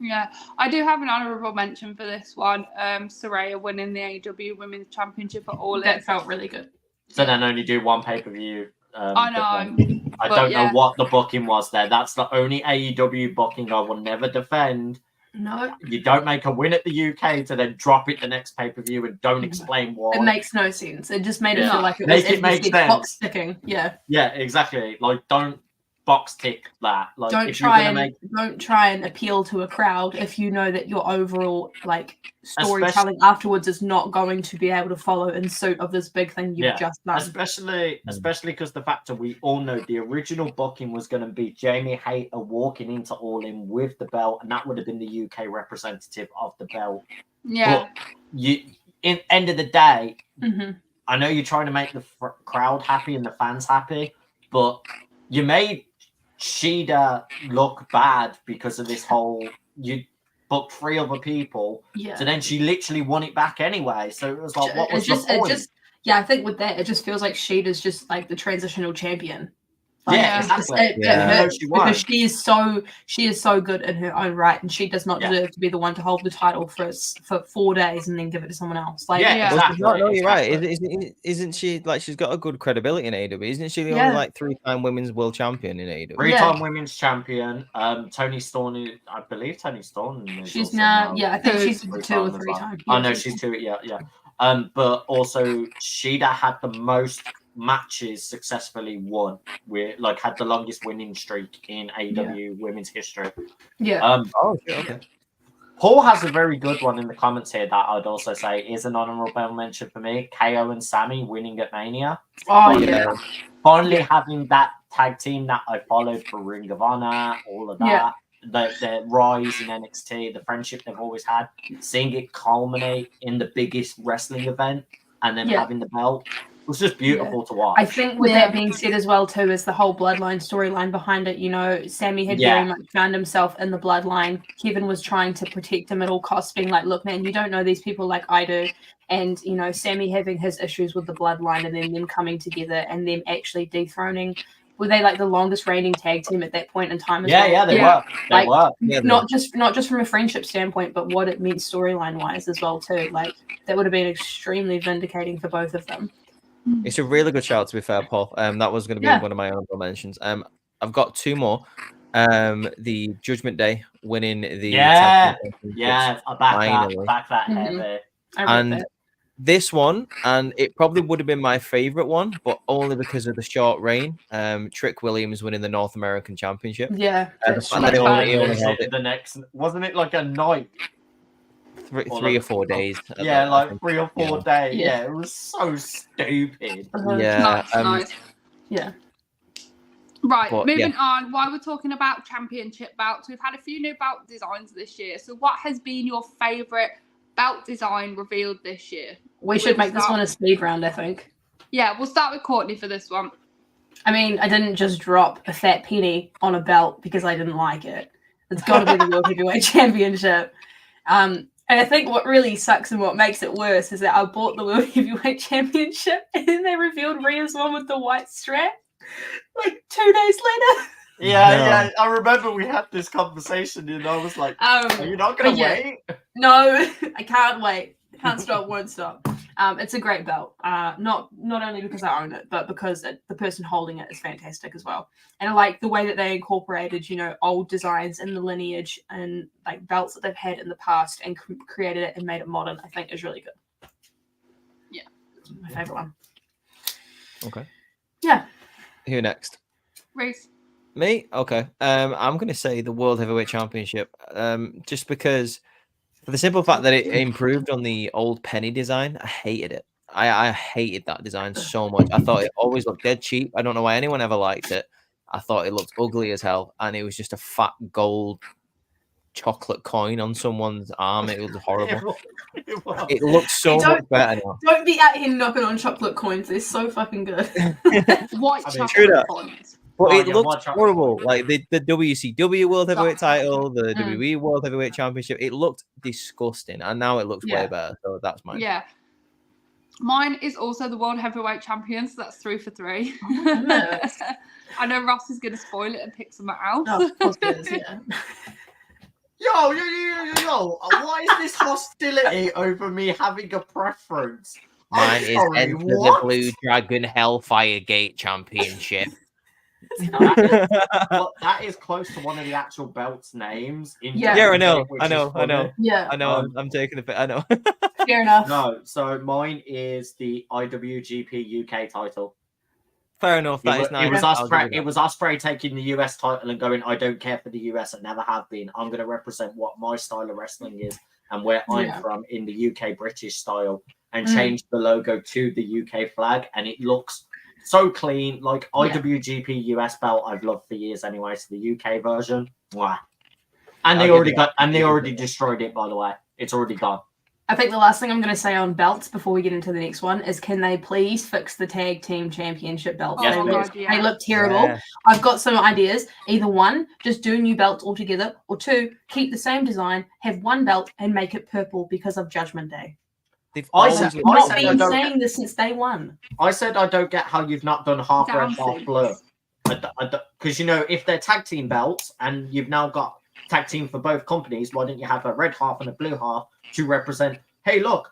Yeah, I do have an honourable mention for this one. Saraya winning the AEW Women's Championship at All In. That felt really good. So then only do one pay-per-view. I know. I don't know what the booking was there. That's the only AEW booking I will never defend. No. You don't make a win at the UK to then drop it the next pay-per-view and don't explain why. It makes no sense. It just made it Yeah. feel like it Make was it make NBC sense. box sticking. Yeah. Yeah, exactly. Like, don't box tick that. Like, Don't if you're gonna try and appeal to a crowd if you know that your overall like storytelling Especially- afterwards is not going to be able to follow in suit of this big thing you've just done. especially because the fact that we all know the original booking was going to be Jamie Hayter walking into All In with the belt, and that would have been the UK representative of the belt. Yeah. In end of the day, Mm-hmm. I know you're trying to make the crowd happy and the fans happy, but you made Shida look bad because of this whole. You booked 3 other people, Yeah. so then she literally won it back anyway. So it was like, what was the point? Yeah, I think with that, it just feels like Sheeta's just like the transitional champion. Like, Yeah, it's just- exactly. it hurts She won. because she is so good in her own right, and she does not deserve to be the one to hold the title for 4 days and then give it to someone else. Like, Yeah. exactly. No, you're right. Exactly. Isn't she like she's got a good credibility in AEW? Isn't she the Yeah. only like 3-time women's world champion in AEW? 3-time women's champion. Tony Storm, I believe Tony Storm. Is she's also now, I think she's 2 or 3-time as 3 well. times. Oh no, she's 2. Yeah. But also Shida had the most matches successfully won. Had the longest winning streak in AEW women's history. Yeah. Oh, okay. Paul has a very good one in the comments here that I'd also say is an honorable mention for me. KO and Sammy winning at Mania. Oh, yeah. Finally having that tag team that I followed for Ring of Honor, all of that. Yeah. The rise in NXT, the friendship they've always had, seeing it culminate in the biggest wrestling event and then having the belt. It was just beautiful to watch. I think with that being said as well too is the whole bloodline storyline behind it. You know, Sammy had very much found himself in the bloodline. Kevin was trying to protect him at all costs, being like, look, man, you don't know these people like I do. And, you know, Sammy having his issues with the bloodline and then them coming together and them actually dethroning. Were they like the longest reigning tag team at that point in time as well? Yeah, they were. They were. Yeah, Not just from a friendship standpoint, but what it meant storyline wise as well too. Like that would have been extremely vindicating for both of them. It's a really good shout, to be fair, Paul. That was going to be one of my honorable mentions. I've got 2 more. The Judgment Day winning the I back that heavy. And this one, and it probably would have been my favorite one, but only because of the short reign. Trick Williams winning the North American Championship. Yeah, the next, wasn't it like a night? 3 or 4 days. Yeah, like 3 or 4 days. Yeah, it was so stupid. Yeah. Nice. Yeah. Right, moving on. While we're talking about championship belts, we've had a few new belt designs this year. So what has been your favourite belt design revealed this year? We should make this one a speed round, I think. Yeah, we'll start with Courtney for this one. I mean, I didn't just drop a fat penny on a belt because I didn't like it. It's got to be the World Heavyweight Championship. And I think what really sucks and what makes it worse is that I bought the World Heavyweight Championship and then they revealed Rhea's one with the white strap like 2 days later. Yeah, I remember we had this conversation and I was like, are you not going to wait? No, I can't wait. Can't stop, won't stop. It's a great belt. Not only because I own it, but because the person holding it is fantastic as well. And I like the way that they incorporated, you know, old designs in the lineage and like belts that they've had in the past and created it and made it modern. I think is really good. Yeah, it's my favorite one. Okay. Yeah. Who next? Reese. Me? Okay. I'm going to say the World Heavyweight Championship. Just because. For the simple fact that it improved on the old penny design, I hated it. I hated that design so much. I thought it always looked dead cheap. I don't know why anyone ever liked it. I thought it looked ugly as hell, and it was just a fat gold chocolate coin on someone's arm. It was horrible. It looked so much better now. Don't be out here knocking on chocolate coins. They're so fucking good. White chocolate coins. But it looked horrible. Like the WCW World Heavyweight title, the WWE World Heavyweight Championship, it looked disgusting. And now it looks way better. So that's mine. Yeah. Mine is also the World Heavyweight Champion, so that's 3 for 3. I know Ross is going to spoil it and pick something else. Oh, of course it is, yeah. Yo, why is this hostility over me having a preference? Mine is Enter the Blue Dragon Hellfire Gate Championship. But that is close to one of the actual belts' names. In Yeah. Yeah, I WWE, know, which I is know, I know. funny. Yeah, I know. I'm taking the bit. I know. fair enough. No, so mine is the IWGP UK title. Fair enough. That is nice. It was I'll give Ospreay. you that. It was Ospreay taking the US title and going, "I don't care for the US. I never have been. I'm going to represent what my style of wrestling is and where I'm Yeah. from in the UK British style." And Mm. change the logo to the UK flag, and it looks so clean. Like IWGP US belt, I've loved for years anyway. So the UK version, mwah. And they I'll give already you got, that. and they already destroyed it. By the way, it's already gone. I think the last thing I'm going to say on belts before we get into the next one is, can they please fix the tag team championship belts? Yes, they, please. look, God, yeah. they look terrible. Yeah. I've got some ideas. Either one, just do new belts altogether, or two, keep the same design, have one belt, and make it purple because of Judgment Day. They've I always said- looked I've I not said good. I been don't saying this since day one. I said I don't get how you've not done half red, half Dancing. blue. Because you know, if they're tag team belts and you've now got tag team for both companies, why don't you have a red half and a blue half to represent? Hey, look,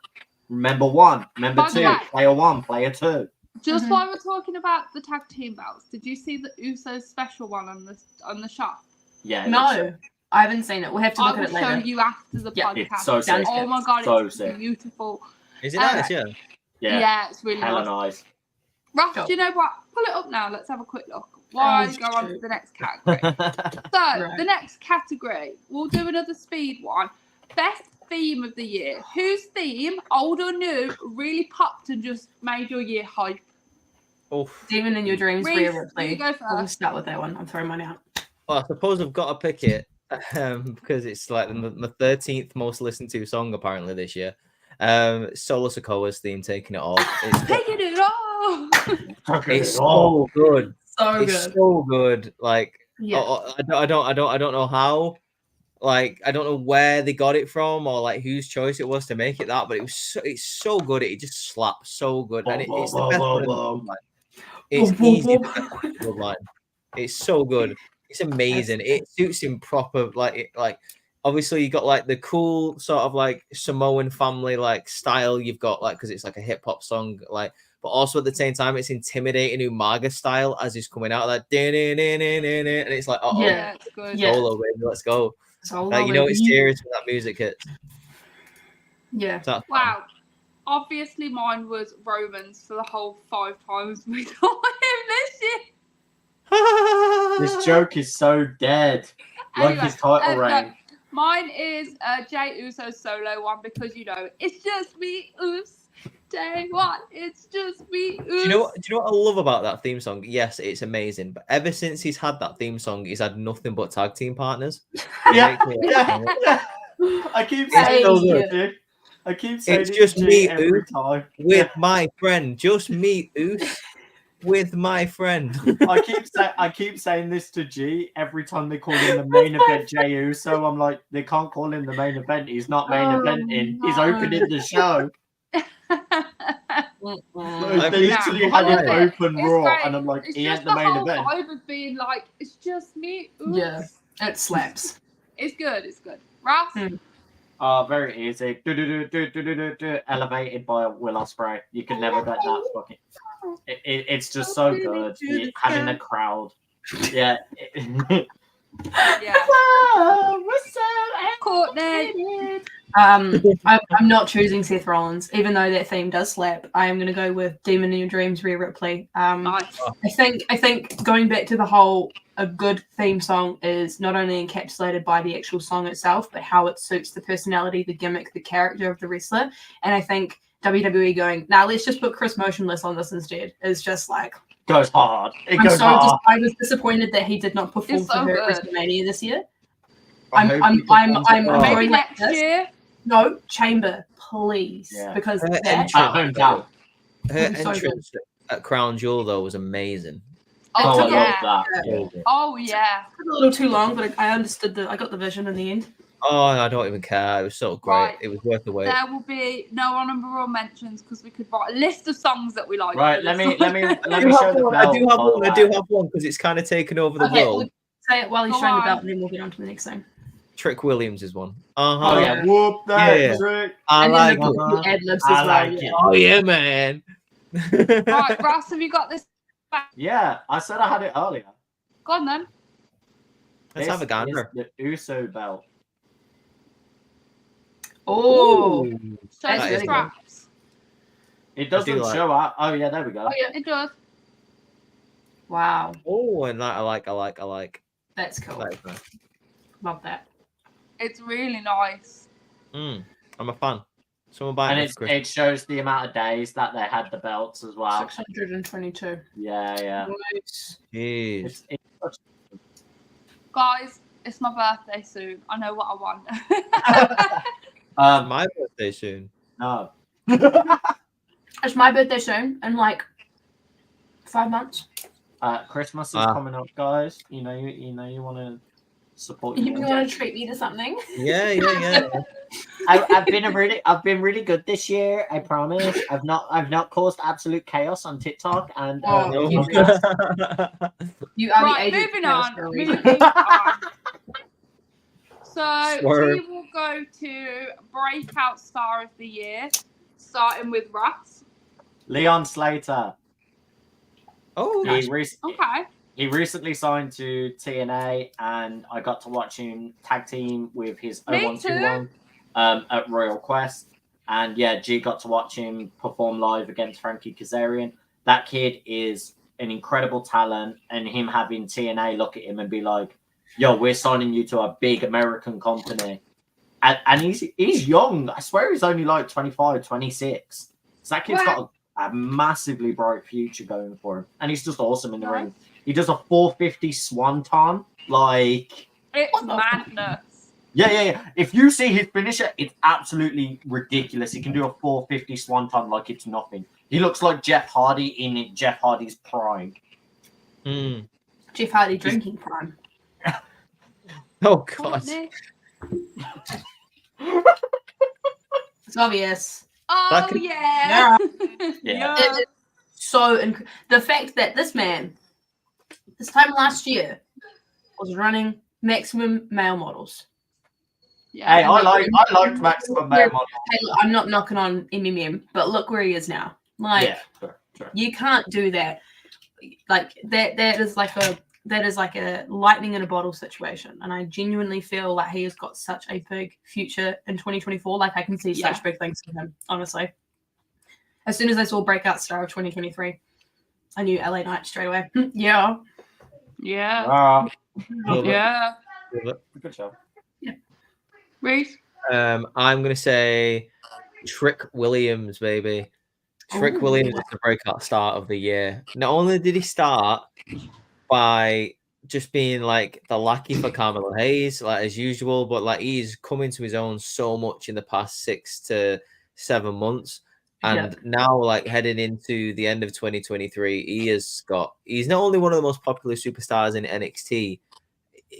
member one, member By the two, way- player one, player two. Just Mhm. while we're talking about the tag team belts, did you see the Usos special one on the shop? Yeah, No, I haven't seen it. We'll have to I look will at it show later. you after the Yeah, podcast. it's so sick. Oh my god, So it's sick. beautiful. Is it nice? Okay. Yeah. Yeah, It's really hella nice. nice. Russ, Cool. do you know what? Pull it up now. Let's have a quick look. While I go on to shoot. the next category. So, Right. the next category, we'll do another speed one. Best theme of the year. Whose theme, old or new, really popped and just made your year hype? Oof. Demon in Your Dreams, Reese, Rhea you Ripley. go I'll first. start with that one. I'm throwing mine out. Well, I suppose I've got to pick it because it's like my 13th most listened to song apparently this year. Solo Sokoa's theme, Taking It All. It's Taking it all. it's so good. So It's good. so good. Like Yeah. I don't know how. Like I don't know where they got it from or like whose choice it was to make it that, but it's so good. It just slaps so good, and it's the best one in the bloodline. It's easy. The best one in the bloodline. It's so good. It's amazing. It suits him proper. Like obviously you got like the cool sort of like Samoan family like style. You've got like because it's like a hip hop song like. But also at the same time, it's intimidating Umaga style as he's coming out like and it's like oh Yeah, it's good. Yeah. solo baby, let's go. Solo, Like, you know it's baby. serious when that music hits. Yeah. So that's Wow. Obviously, mine was Romans for the whole 5 times we saw him this year. This joke is so dead. Like Anyway, his title no, reign. mine is Jay Uso's solo one because you know it's just me, Us. Day one, it's just me, Us. Do you know what I love about that theme song? Yes, it's amazing. But ever since he's had that theme song, he's had nothing but tag team partners. Yeah, It makes me laugh. yeah. I keep It's saying so this, good. dude. I keep saying It's it just to me, G every Oos, time. with my friend. Just me, Oos, with my friend. I keep saying this to G every time they call him the main event Jey Uso. I'm like, they can't call him the main event. He's not main Oh, eventing. He's no. opening the show. I They mean, literally I had love him it. open It's Raw, great. and I'm like, It's he just ain't the main whole event. vibe of being like, it's just me. Oops. Yeah. It slaps. It's good. It's good. Ross? Hmm. Very easy. Elevated by Will Ospreay. You can never get that fucking. It's just so good. Having a crowd. Yeah. Yeah. Courtney. I'm not choosing Seth Rollins, even though that theme does slap. I am going to go with Demon in Your Dreams, Rhea Ripley. Nice. I think going back to the whole, a good theme song is not only encapsulated by the actual song itself, but how it suits the personality, the gimmick, the character of the wrestler. And I think WWE going, now let's just put Chris Motionless on this instead is just like, Goes hard. I was disappointed that he did not perform It's so for her at good. WrestleMania this year. I I'm hope I'm he performs I'm well. Maybe going like next this. year. No, Chamber, please, Yeah. because Her that entrance- At hometown. Her I'm so entrance at Crown Jewel though was amazing. Oh, I yeah. love that. Oh yeah. took a little too long, but I understood I got the vision in the end. Oh, I don't even care. It was so great. Right. It was worth the wait. There will be no honorable mentions because we could write a list of songs that we like. Right, for let this me one. show the I do have belt, one. by I the do way. have one because it's kind of taken over the Okay, world. we'll say it while he's Go showing the on. belt, and then we'll get on to the next thing. Trick Williams is one. Oh yeah, whoop that Yeah. trick. I And like then it. the ad libs I as well. like yeah. it. Oh yeah, man. Right, Ross, have you got this? Yeah, I said I had it earlier. Go on then. Let's have a gander. The Uso belt. Oh, Show That's the really straps. It doesn't like- show out. Oh yeah, there we go. oh yeah. It does. Wow, Oh, and that I like. that's cool. That is nice. Love that. It's really nice. I'm a fan. Someone buy And it. it shows the amount of days that they had the belts as well. 622. Yeah. Nice. Jeez. It's such- Guys, it's my birthday soon. I know what I want. My birthday soon. No. It's my birthday soon in like 5 months. Christmas is coming up, guys. You know you want to support. You want to treat me to something? Yeah. I've been really good this year. I promise. I've not caused absolute chaos on TikTok and. You are Right, the agent moving for on. a reason. Moving on. So Swerve. we will go to breakout star of the year, starting with Russ. Leon Slater. Oh, He, Okay. he recently signed to TNA, and I got to watch him tag team with his Me 0121 at Royal Quest. And yeah, G got to watch him perform live against Frankie Kazarian. That kid is an incredible talent, and him having TNA look at him and be like, yo, we're signing you to a big American company. And he's young. I swear he's only like 25, 26. So that kid's got a massively bright future going for him. And he's just awesome in the ring. He does a 450 swanton. Like, It's madness. yeah. If you see his finisher, it's absolutely ridiculous. He can do a 450 swanton like it's nothing. He looks like Jeff Hardy in Jeff Hardy's prime. Jeff Hardy drinking prime. Oh god. It's obvious. Oh could- yeah. Yeah. It is so the fact that this man, this time last year, was running maximum male models. Yeah. Hey, I liked Maximum Male Model. Hey, look, I'm not knocking on MMM, but look where he is now. Like, Yeah, sure. you can't do that. Like that is like a lightning in a bottle situation. And I genuinely feel like he has got such a big future in 2024. Like I can see such big things for him, honestly. As soon as I saw Breakout Star of 2023, I knew LA Knight straight away. Yeah. Yeah. Love it. Yeah. Good show. Reese. I'm gonna say Trick Williams, baby. Trick Ooh. Williams is the breakout start of the year. Not only did he start by just being like the lackey for Carmelo Hayes, like as usual, but like he's come into his own so much in the past 6 to 7 months. And now, like heading into the end of 2023, he's not only one of the most popular superstars in NXT,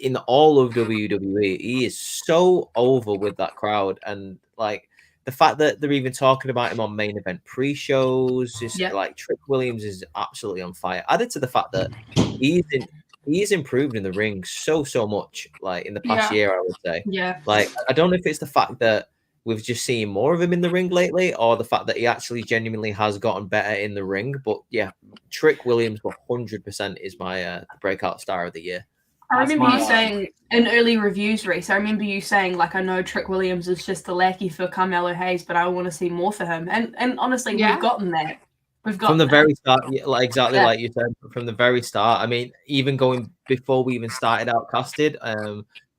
in all of WWE. He is so over with that crowd, and like the fact that they're even talking about him on main event pre-shows, just like Trick Williams is absolutely on fire. Added to the fact that he's improved in the ring so much, like in the past year, I would say. Yeah. Like I don't know if it's the fact that we've just seen more of him in the ring lately, or the fact that he actually genuinely has gotten better in the ring. But yeah, Trick Williams 100% is my breakout star of the year. I remember you saying in early reviews, Reese, I remember you saying, like, I know Trick Williams is just a lackey for Carmelo Hayes, but I want to see more for him. And honestly, we've gotten that. We've got from the that. very start, like exactly like you said, from the very start. I mean, even going before we even started Outcasted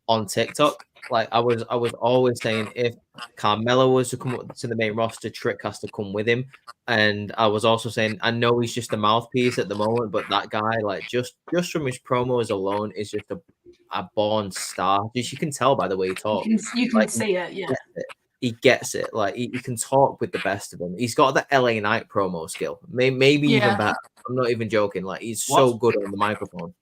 on TikTok, like I was always saying, if Carmelo was to come up to the main roster, Trick has to come with him. And I was also saying, I know he's just a mouthpiece at the moment, but that guy, like just from his promos alone, is just a born star. Just you can tell by the way he talks. You can see it, yeah. He gets it. Like he can talk with the best of them. He's got the LA Knight promo skill. Maybe even better. I'm not even joking. Like he's so good on the microphone.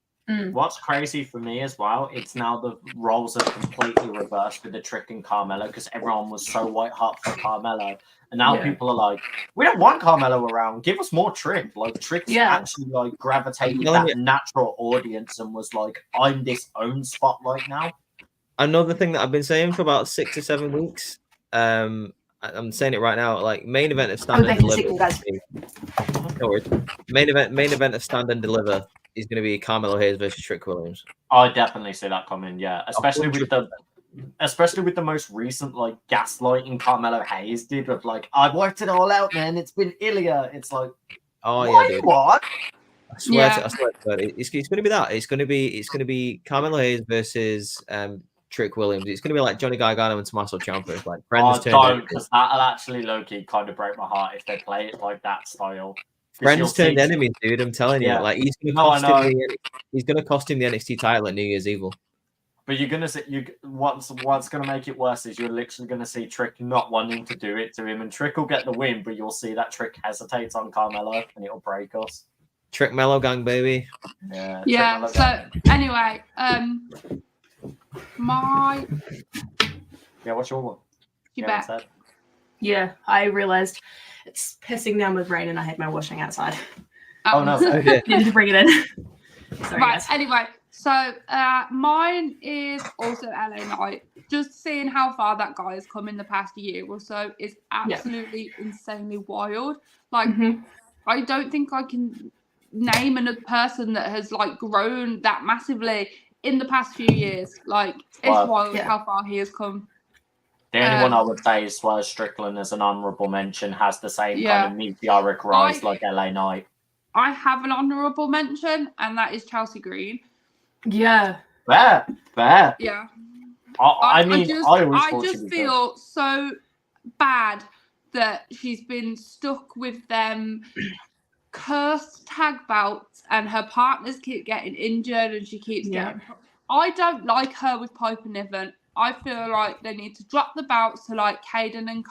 What's crazy for me as well, it's now the roles are completely reversed with the Trick and Carmelo, because everyone was so white hot for Carmelo. And now people are like, we don't want Carmelo around. Give us more Trick. Like Trick's actually like gravitated that natural audience and was like, I'm this own spotlight now. Another thing that I've been saying for about 6 or 7 weeks, I'm saying it right now, like main event of Stand and Deliver. No worries. Main event of Stand and Deliver is going to be Carmelo Hayes versus Trick Williams. I definitely see that coming. Yeah, especially with the most recent like gaslighting Carmelo Hayes did with like, I've worked it all out, man. It's been Ilya. It's like, Oh yeah, dude. What? I swear to God, it's going to be that. It's going to be Carmelo Hayes versus Trick Williams. It's going to be like Johnny Gargano and Tommaso Ciampa. It's like friends don't, because that'll actually low-key kind of break my heart if they play it like that style. Friends turned enemies, dude. I'm telling you, like he's going to cost him the NXT title at New Year's Evil. But you're gonna see what's gonna make it worse is you're literally gonna see Trick not wanting to do it to him, and Trick will get the win, but you'll see that Trick hesitates on Carmelo, and it'll break us. Trick Mellow Gang, baby. Yeah. So anyway, what's your one? You bet. Yeah, I realized it's pissing down with rain, and I had my washing outside. Oh no! Need to bring it in. Sorry, right. guys. Anyway. So mine is also LA Knight. Just seeing how far that guy has come in the past year or so is absolutely insanely wild. Like, I don't think I can name another person that has like grown that massively in the past few years. Like, it's wild how far he has come. The only one I would say is Swerve Strickland as an honourable mention has the same kind of meteoric rise like LA Knight. I have an honourable mention, and that is Chelsea Green. Yeah. Fair. Yeah. I just feel so bad that she's been stuck with them cursed tag belts, and her partners keep getting injured, and she keeps getting. I don't like her with Piper Niven. I feel like they need to drop the belts to like Kaden and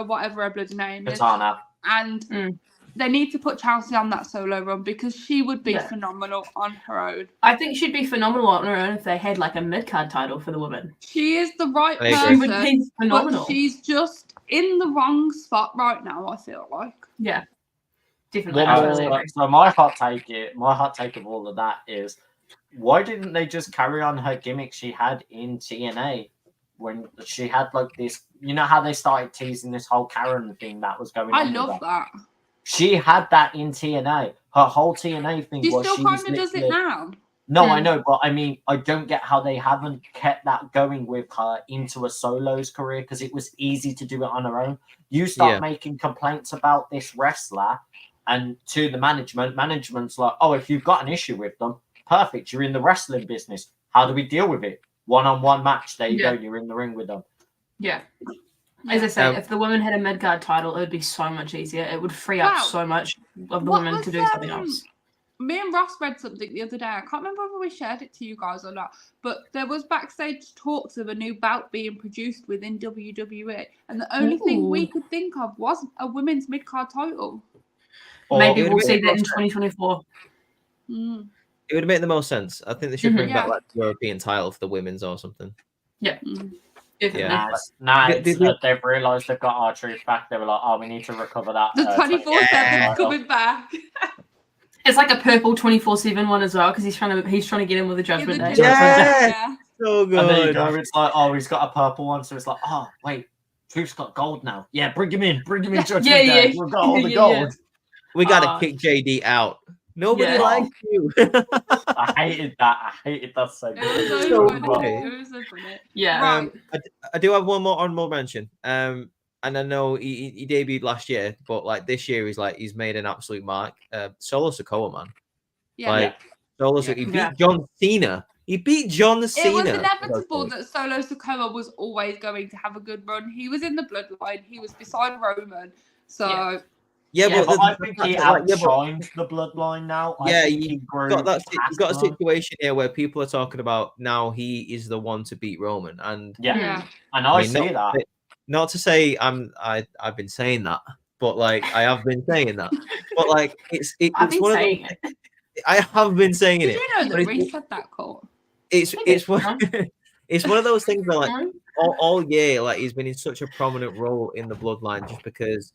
whatever her bloody name is, Katana. and they need to put Chelsea on that solo run because she would be phenomenal on her own. I think she'd be phenomenal on her own if they had like a mid-card title for the women. She is the right person, person, would be phenomenal. But she's just in the wrong spot right now, I feel like. Yeah, definitely. So my hot take of all of that is, why didn't they just carry on her gimmick she had in TNA when she had like this? You know how they started teasing this whole Karen thing that was going on? I love that. She had that in TNA. Her whole TNA thing she still kind of does it now. No, I know, but I mean, I don't get how they haven't kept that going with her into a solos career, because it was easy to do it on her own. You start making complaints about this wrestler, and to the management's like, oh, if you've got an issue with them, perfect, you're in the wrestling business. How do we deal with it? One-on-one match, there you go, you're in the ring with them. Yeah. As I say, if the women had a mid-card title, it would be so much easier. It would free up so much of the women to do something else. Me and Ross read something the other day. I can't remember whether we shared it to you guys or not, but there was backstage talks of a new bout being produced within WWE, and the only thing we could think of was a women's mid-card title. Maybe we'll see that in 2024. It would make the most sense. I think they should bring back like the European title for the women's or something. Yeah. They've realised they've got R-Truth back. They were like, oh, we need to recover that. The 24/7 coming back. It's like a purple 24/7 one as well, because he's trying to get in with the Judgment Day. Yeah, so good. And there you go. It's like, oh, he's got a purple one, so it's like, oh, wait, Truth's got gold now. Yeah, bring him in. Judgment Day. We've got all the gold. We gotta kick JD out. Nobody likes you. I hated that so good. It was so funny. Yeah. I do have one more honorable mention. And I know he debuted last year, but like this year he's made an absolute mark. Solo Sikoa, man. Yeah. He beat John Cena. He beat John Cena. It was inevitable that Solo Sikoa was always going to have a good run. He was in the bloodline. He was beside Roman. So but I think he outshined the bloodline now. You've got a situation here where people are talking about now he is the one to beat Roman, and and I see that. Not to say I've been saying that, but like I have been saying that. But like it's one of those. I have been saying it. Did you know that Reese said that, Cole? It's one of those things where like all year, like he's been in such a prominent role in the bloodline just because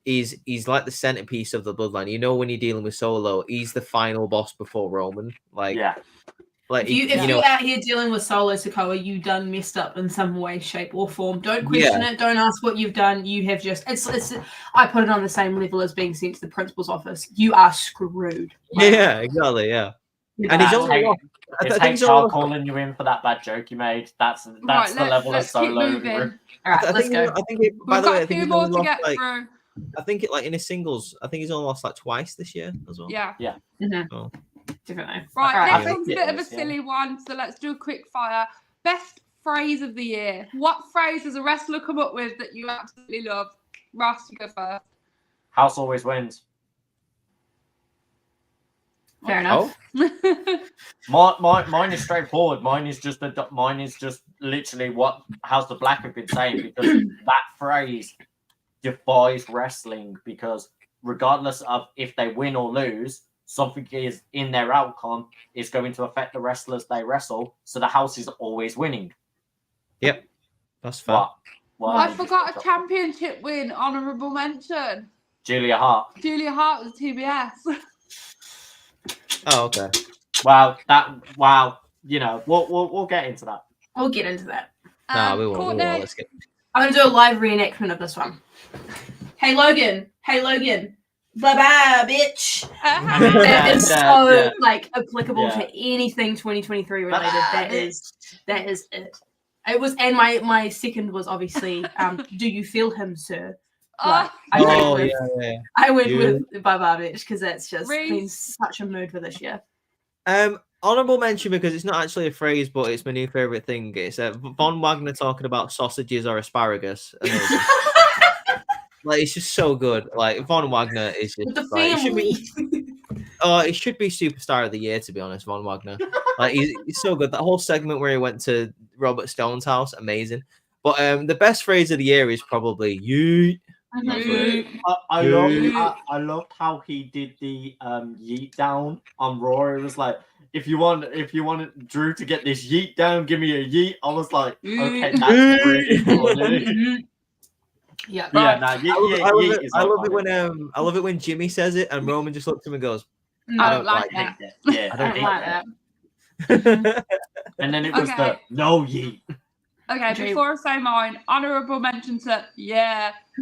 he's like the centerpiece of the bloodline. You know, when you're dealing with Solo, he's the final boss before Roman. Like if you're out here dealing with Solo Sikoa, you done messed up in some way, shape, or form. Don't question it. Don't ask what you've done. You have just it's. I put it on the same level as being sent to the principal's office. You are screwed. Yeah, exactly. Yeah. And he's only lost. I It's think he's HR only lost. calling you in for that bad joke you made. That's Right, the level of let's keep solo. moving. All right, I let's think, go. I think it, by We've the way, got I a think few he's more only to lost get like. through. I think it like in his singles. I think he's only lost like twice this year as well. Yeah. Oh. Definitely. Right, All right. next think one's a it bit of a is, yeah. silly one, so let's do a quick fire. Best phrase of the year. What phrase has a wrestler come up with that you absolutely love? Ross, you go first. House always wins. Fair enough. Mine is straightforward. Mine is just literally what House the Black have been saying, because that phrase defies wrestling, because regardless of if they win or lose, something is in their outcome is going to affect the wrestlers they wrestle. So the house is always winning. Yep, that's fair. What? I forgot a championship win. Honourable mention. Julia Hart. Julia Hart was TBS. Oh, okay. Wow. You know, we'll get into that. We'll get into that. Nah, we won't. Courtney. Let's get. I'm gonna do a live reenactment of this one. Hey Logan. Bye bye, bitch. That is so like applicable to anything 2023 related. That is it. It was, and my second was obviously, do you feel him, sir? But I went with bye bye, bitch, because that's just been such a mood for this year. Honorable mention because it's not actually a phrase, but it's my new favorite thing. It's Von Wagner talking about sausages or asparagus. Like, it's just so good. Like, Von Wagner is just The like, family. it should be superstar of the year, to be honest. Von Wagner, like, he's so good. That whole segment where he went to Robert Stone's house, amazing. But the best phrase of the year is probably "yeet." I loved how he did the yeet down on Raw. It was like, if you want Drew to get this yeet down, give me a yeet. I was like, okay, that's really funny. Yeah, I love it when Jimmy says it and Roman just looks at him and goes, I don't like that. Yeah, I don't like that. And then it was the no yeet. Okay, before I say mine, honourable mention to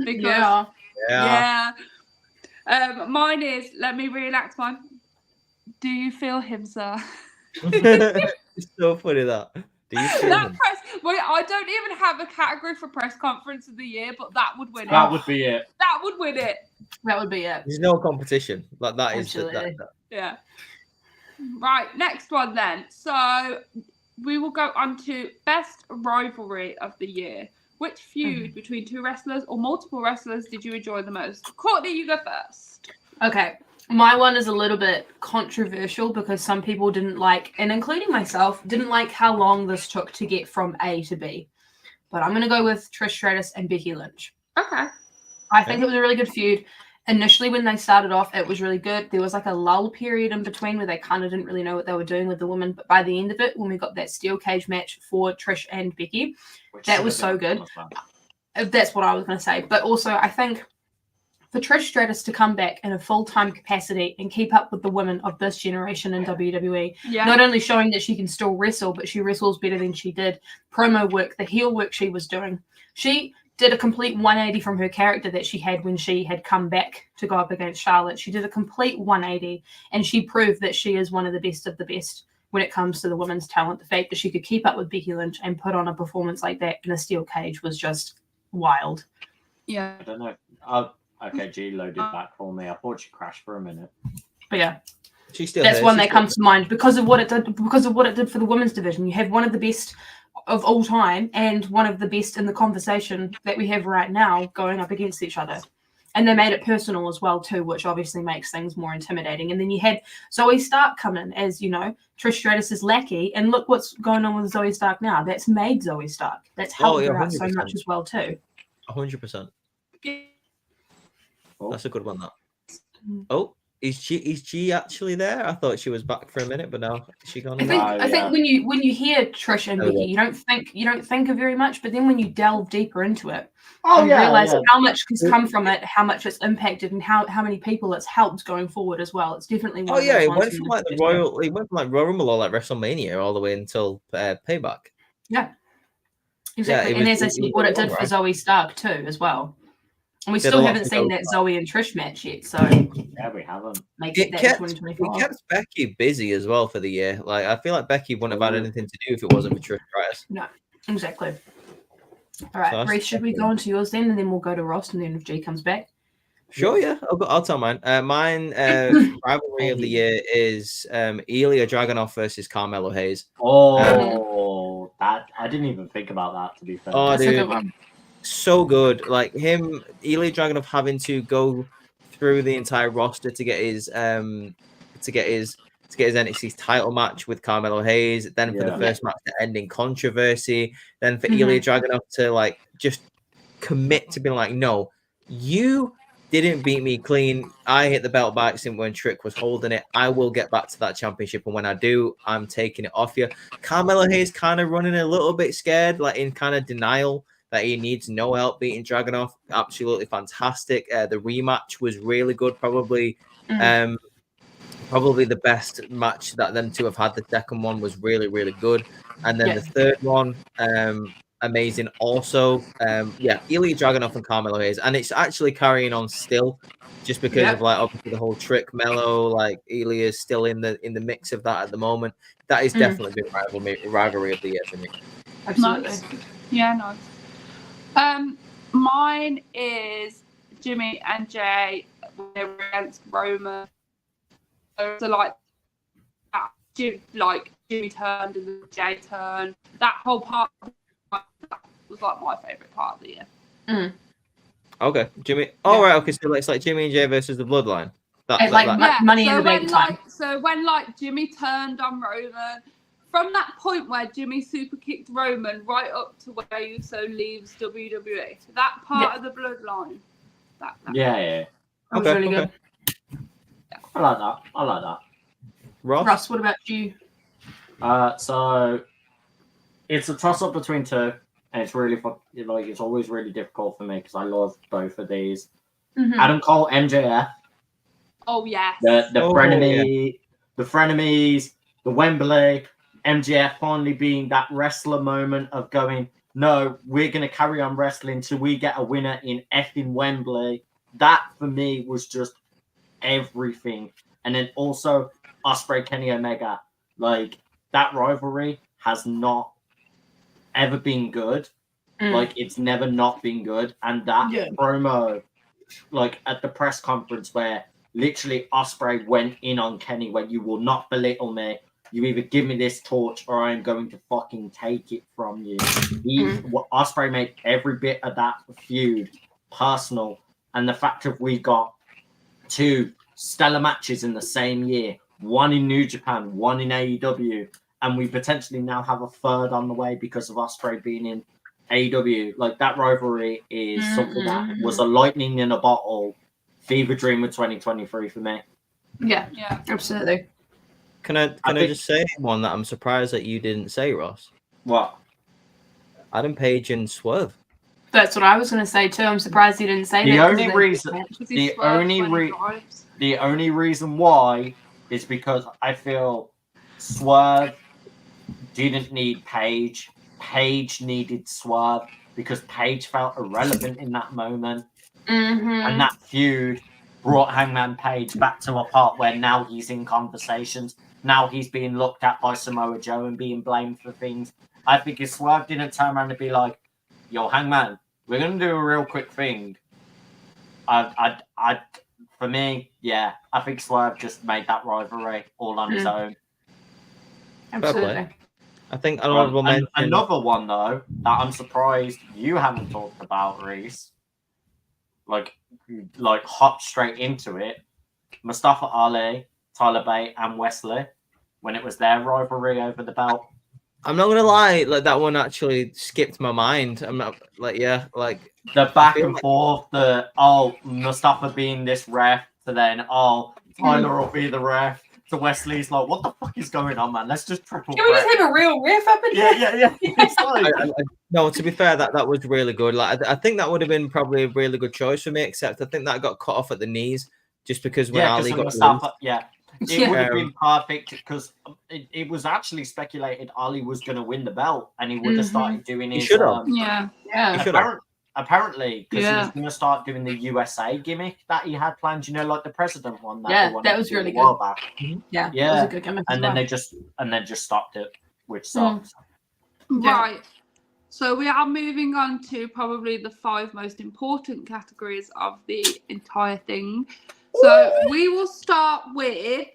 because mine is, let me reenact mine. Do you feel him, sir? It's so funny that. Do you feel him? I don't even have a category for press conference of the year, but that would win it. That would be it. That would win it. That would be it. There's no competition. Like that is Yeah. Right, next one then. So we will go on to best rivalry of the year. Which feud between two wrestlers or multiple wrestlers did you enjoy the most? Courtney, you go first. Okay. My one is a little bit controversial because some people didn't like, and including myself, didn't like how long this took to get from A to B. But I'm going to go with Trish Stratus and Becky Lynch. Okay. I think it was a really good feud. Initially, when they started off, it was really good. There was like a lull period in between where they kind of didn't really know what they were doing with the women. But by the end of it, when we got that steel cage match for Trish and Becky, that was so good. That's what I was going to say. But also, I think for Trish Stratus to come back in a full-time capacity and keep up with the women of this generation in WWE, not only showing that she can still wrestle, but she wrestles better than she did. Promo work, the heel work she was doing. She did a complete 180 from her character that she had when she had come back to go up against Charlotte. She did a complete 180, and she proved that she is one of the best when it comes to the women's talent. The fact that she could keep up with Becky Lynch and put on a performance like that in a steel cage was just wild. Yeah. I don't know. Okay, G loaded back for me. I thought she crashed for a minute. But yeah, She's still that's here. one that comes to mind because of what it did. Because of what it did for the women's division, you have one of the best of all time and one of the best in the conversation that we have right now going up against each other. And they made it personal as well too, which obviously makes things more intimidating. And then you had Zoe Stark come in as, you know, Trish Stratus's lackey, and look what's going on with Zoe Stark now. That's made Zoe Stark. That's helped her out so much as well too. 100%. Oh. That's a good one. That. Oh, is G actually there? I thought she was back for a minute, but now is she gone? I think when you hear Trish and Becky, you don't think of very much, but then when you delve deeper into it, you realize how much has come from it, how much it's impacted, and how many people it's helped going forward as well. It's definitely one of those it ones went from like the Royal, it went from like Royal Rumble or like WrestleMania all the way until Payback. Yeah, exactly. And as I said, what it did for Zoe Stark too, as well. And we Did a still lot haven't to seen go that for. Zoe and Trish match yet, so Yeah, we haven't. maybe It that kept, in it 2024. kept Becky busy as well for the year. Like, I feel like Becky wouldn't have had anything to do if it wasn't for Trish Stratus. No, exactly. All right, So that's Reese, should we go on to yours then, and then we'll go to Ross, and then if G comes back. Sure, yeah. I'll tell mine. Mine rivalry of the year is Ilya Dragunov versus Carmelo Hayes. Oh, that I didn't even think about that, to be fair. Oh, That's a good dude, one. so good. Like him, Ilya Dragunov having to go through the entire roster to get his NXT title match with Carmelo Hayes. Then for the Yeah. first match to end in controversy. Then for Mhm. Ilya Dragunov to like just commit to being like, no, you didn't beat me clean. I hit the belt by accident when Trick was holding it. I will get back to that championship, and when I do, I'm taking it off you. Carmelo Hayes kind of running a little bit scared, like in kind of denial that he needs no help beating Dragunov. Absolutely fantastic. The rematch was really good. Probably the best match that them two have had. The second one was really, really good. And then Yeah. the third one, amazing also. Ilya Dragunov and Carmelo Hayes. And it's actually carrying on still just because of like obviously the whole Trick Mello, like Ilya is still in the mix of that at the moment. That is definitely been rivalry of the year for me. Absolutely. Nice. Yeah, nice. Mine is Jimmy and Jay when they were against Roman. So like that, Jimmy turned and then Jay turned. That whole part was like my favourite part of the year. Okay, Jimmy. Oh, right. Okay, so it's like Jimmy and Jay versus the Bloodline. Money in the bank time. So when Jimmy turned on Roman, from that point where Jimmy super kicked Roman right up to where Uso leaves WWE, that part of the Bloodline. Yeah. That was really good. I like that. Ross, what about you? So it's a toss-up between two, and it's really it's always really difficult for me because I love both of these. Adam Cole, MJF. Oh yes. The frenemies, the Wembley, MJF finally being that wrestler moment of going, no, we're gonna carry on wrestling till we get a winner in effing Wembley. That for me was just everything. And then also Ospreay, Kenny Omega, like that rivalry has not ever been good. Like it's never not been good. And that promo, like at the press conference where literally Ospreay went in on Kenny, when you will not belittle me. You either give me this torch or I'm going to fucking take it from you. Ospreay made every bit of that feud personal. And the fact that we got two stellar matches in the same year, one in New Japan, one in AEW, and we potentially now have a third on the way because of Ospreay being in AEW. Like that rivalry is something that was a lightning in a bottle fever dream of 2023 for me. Yeah, absolutely. Can I just say one that I'm surprised that you didn't say, Ross? What? Adam Page and Swerve. That's what I was going to say too. I'm surprised you didn't say The that. The only reason why is because I feel Swerve didn't need Page. Page needed Swerve because Page felt irrelevant in that moment. And that feud brought Hangman Page back to a part where now he's in conversations. Now he's being looked at by Samoa Joe and being blamed for things. I think if Swerve didn't turn around and be like, yo, Hangman, we're going to do a real quick thing. For me, yeah, I think Swerve just made that rivalry all on his own. Absolutely. I think honorable mention. Another one, though, that I'm surprised you haven't talked about, Reese. Like hop straight into it. Mustafa Ali, Tyler Bate, and Wesley, when it was their rivalry over the belt. I'm not gonna lie, like that one actually skipped my mind. I'm not the back and forth, Mustafa being this ref, to then Tyler will be the ref. To Wesley's like, what the fuck is going on, man? Let's just triple. Can we just have a real ref up in here? Yeah. It's like... No, to be fair, that was really good. Like I think that would have been probably a really good choice for me, except I think that got cut off at the knees just because when Ali got Mustafa, it would have been perfect because it was actually speculated Ali was going to win the belt and he would have started doing his. He should have. Yeah. He should have. apparently, because he Yeah. was going to start doing the USA gimmick that he had planned. You know, like the president one. That Yeah, they wanted that was to do really a while good. back. Yeah, Yeah. that was a good gimmick. And as then well. they just stopped it, which sucks. Yeah. Right. So we are moving on to probably the 5 most important categories of the entire thing. So we will start with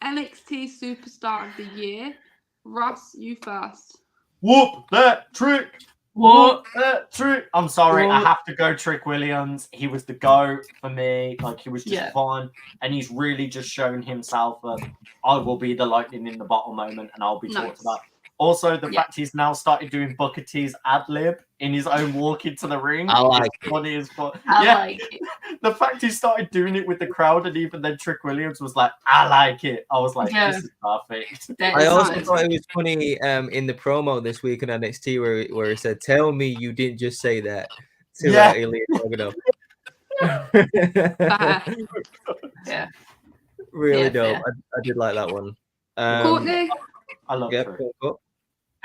NXT Superstar of the Year. Ross, you first. Whoop that trick. What? Trick. I'm sorry, I What? have to go Trick Williams. He was the GOAT for me. Like, he was just Yeah. fun. And he's really just shown himself that I will be the lightning in the bottle moment and I'll be Nice. talked about. Also, the Yeah. fact he's now started doing Booker T's ad-lib in his own walk into the ring. I like is funny as fuck. I Yeah, like it. the fact he started doing it with the crowd and even then Trick Williams was like, I like it. I was like, Yeah. this is perfect. That I is also nice. thought it was funny in the promo this week in NXT where he said, "Tell me you didn't just say that to Yeah. Ilya Dragunov." Yeah. Really Yeah, dope. fair. I did like that one. Courtney? I love Yeah, Trick. cool.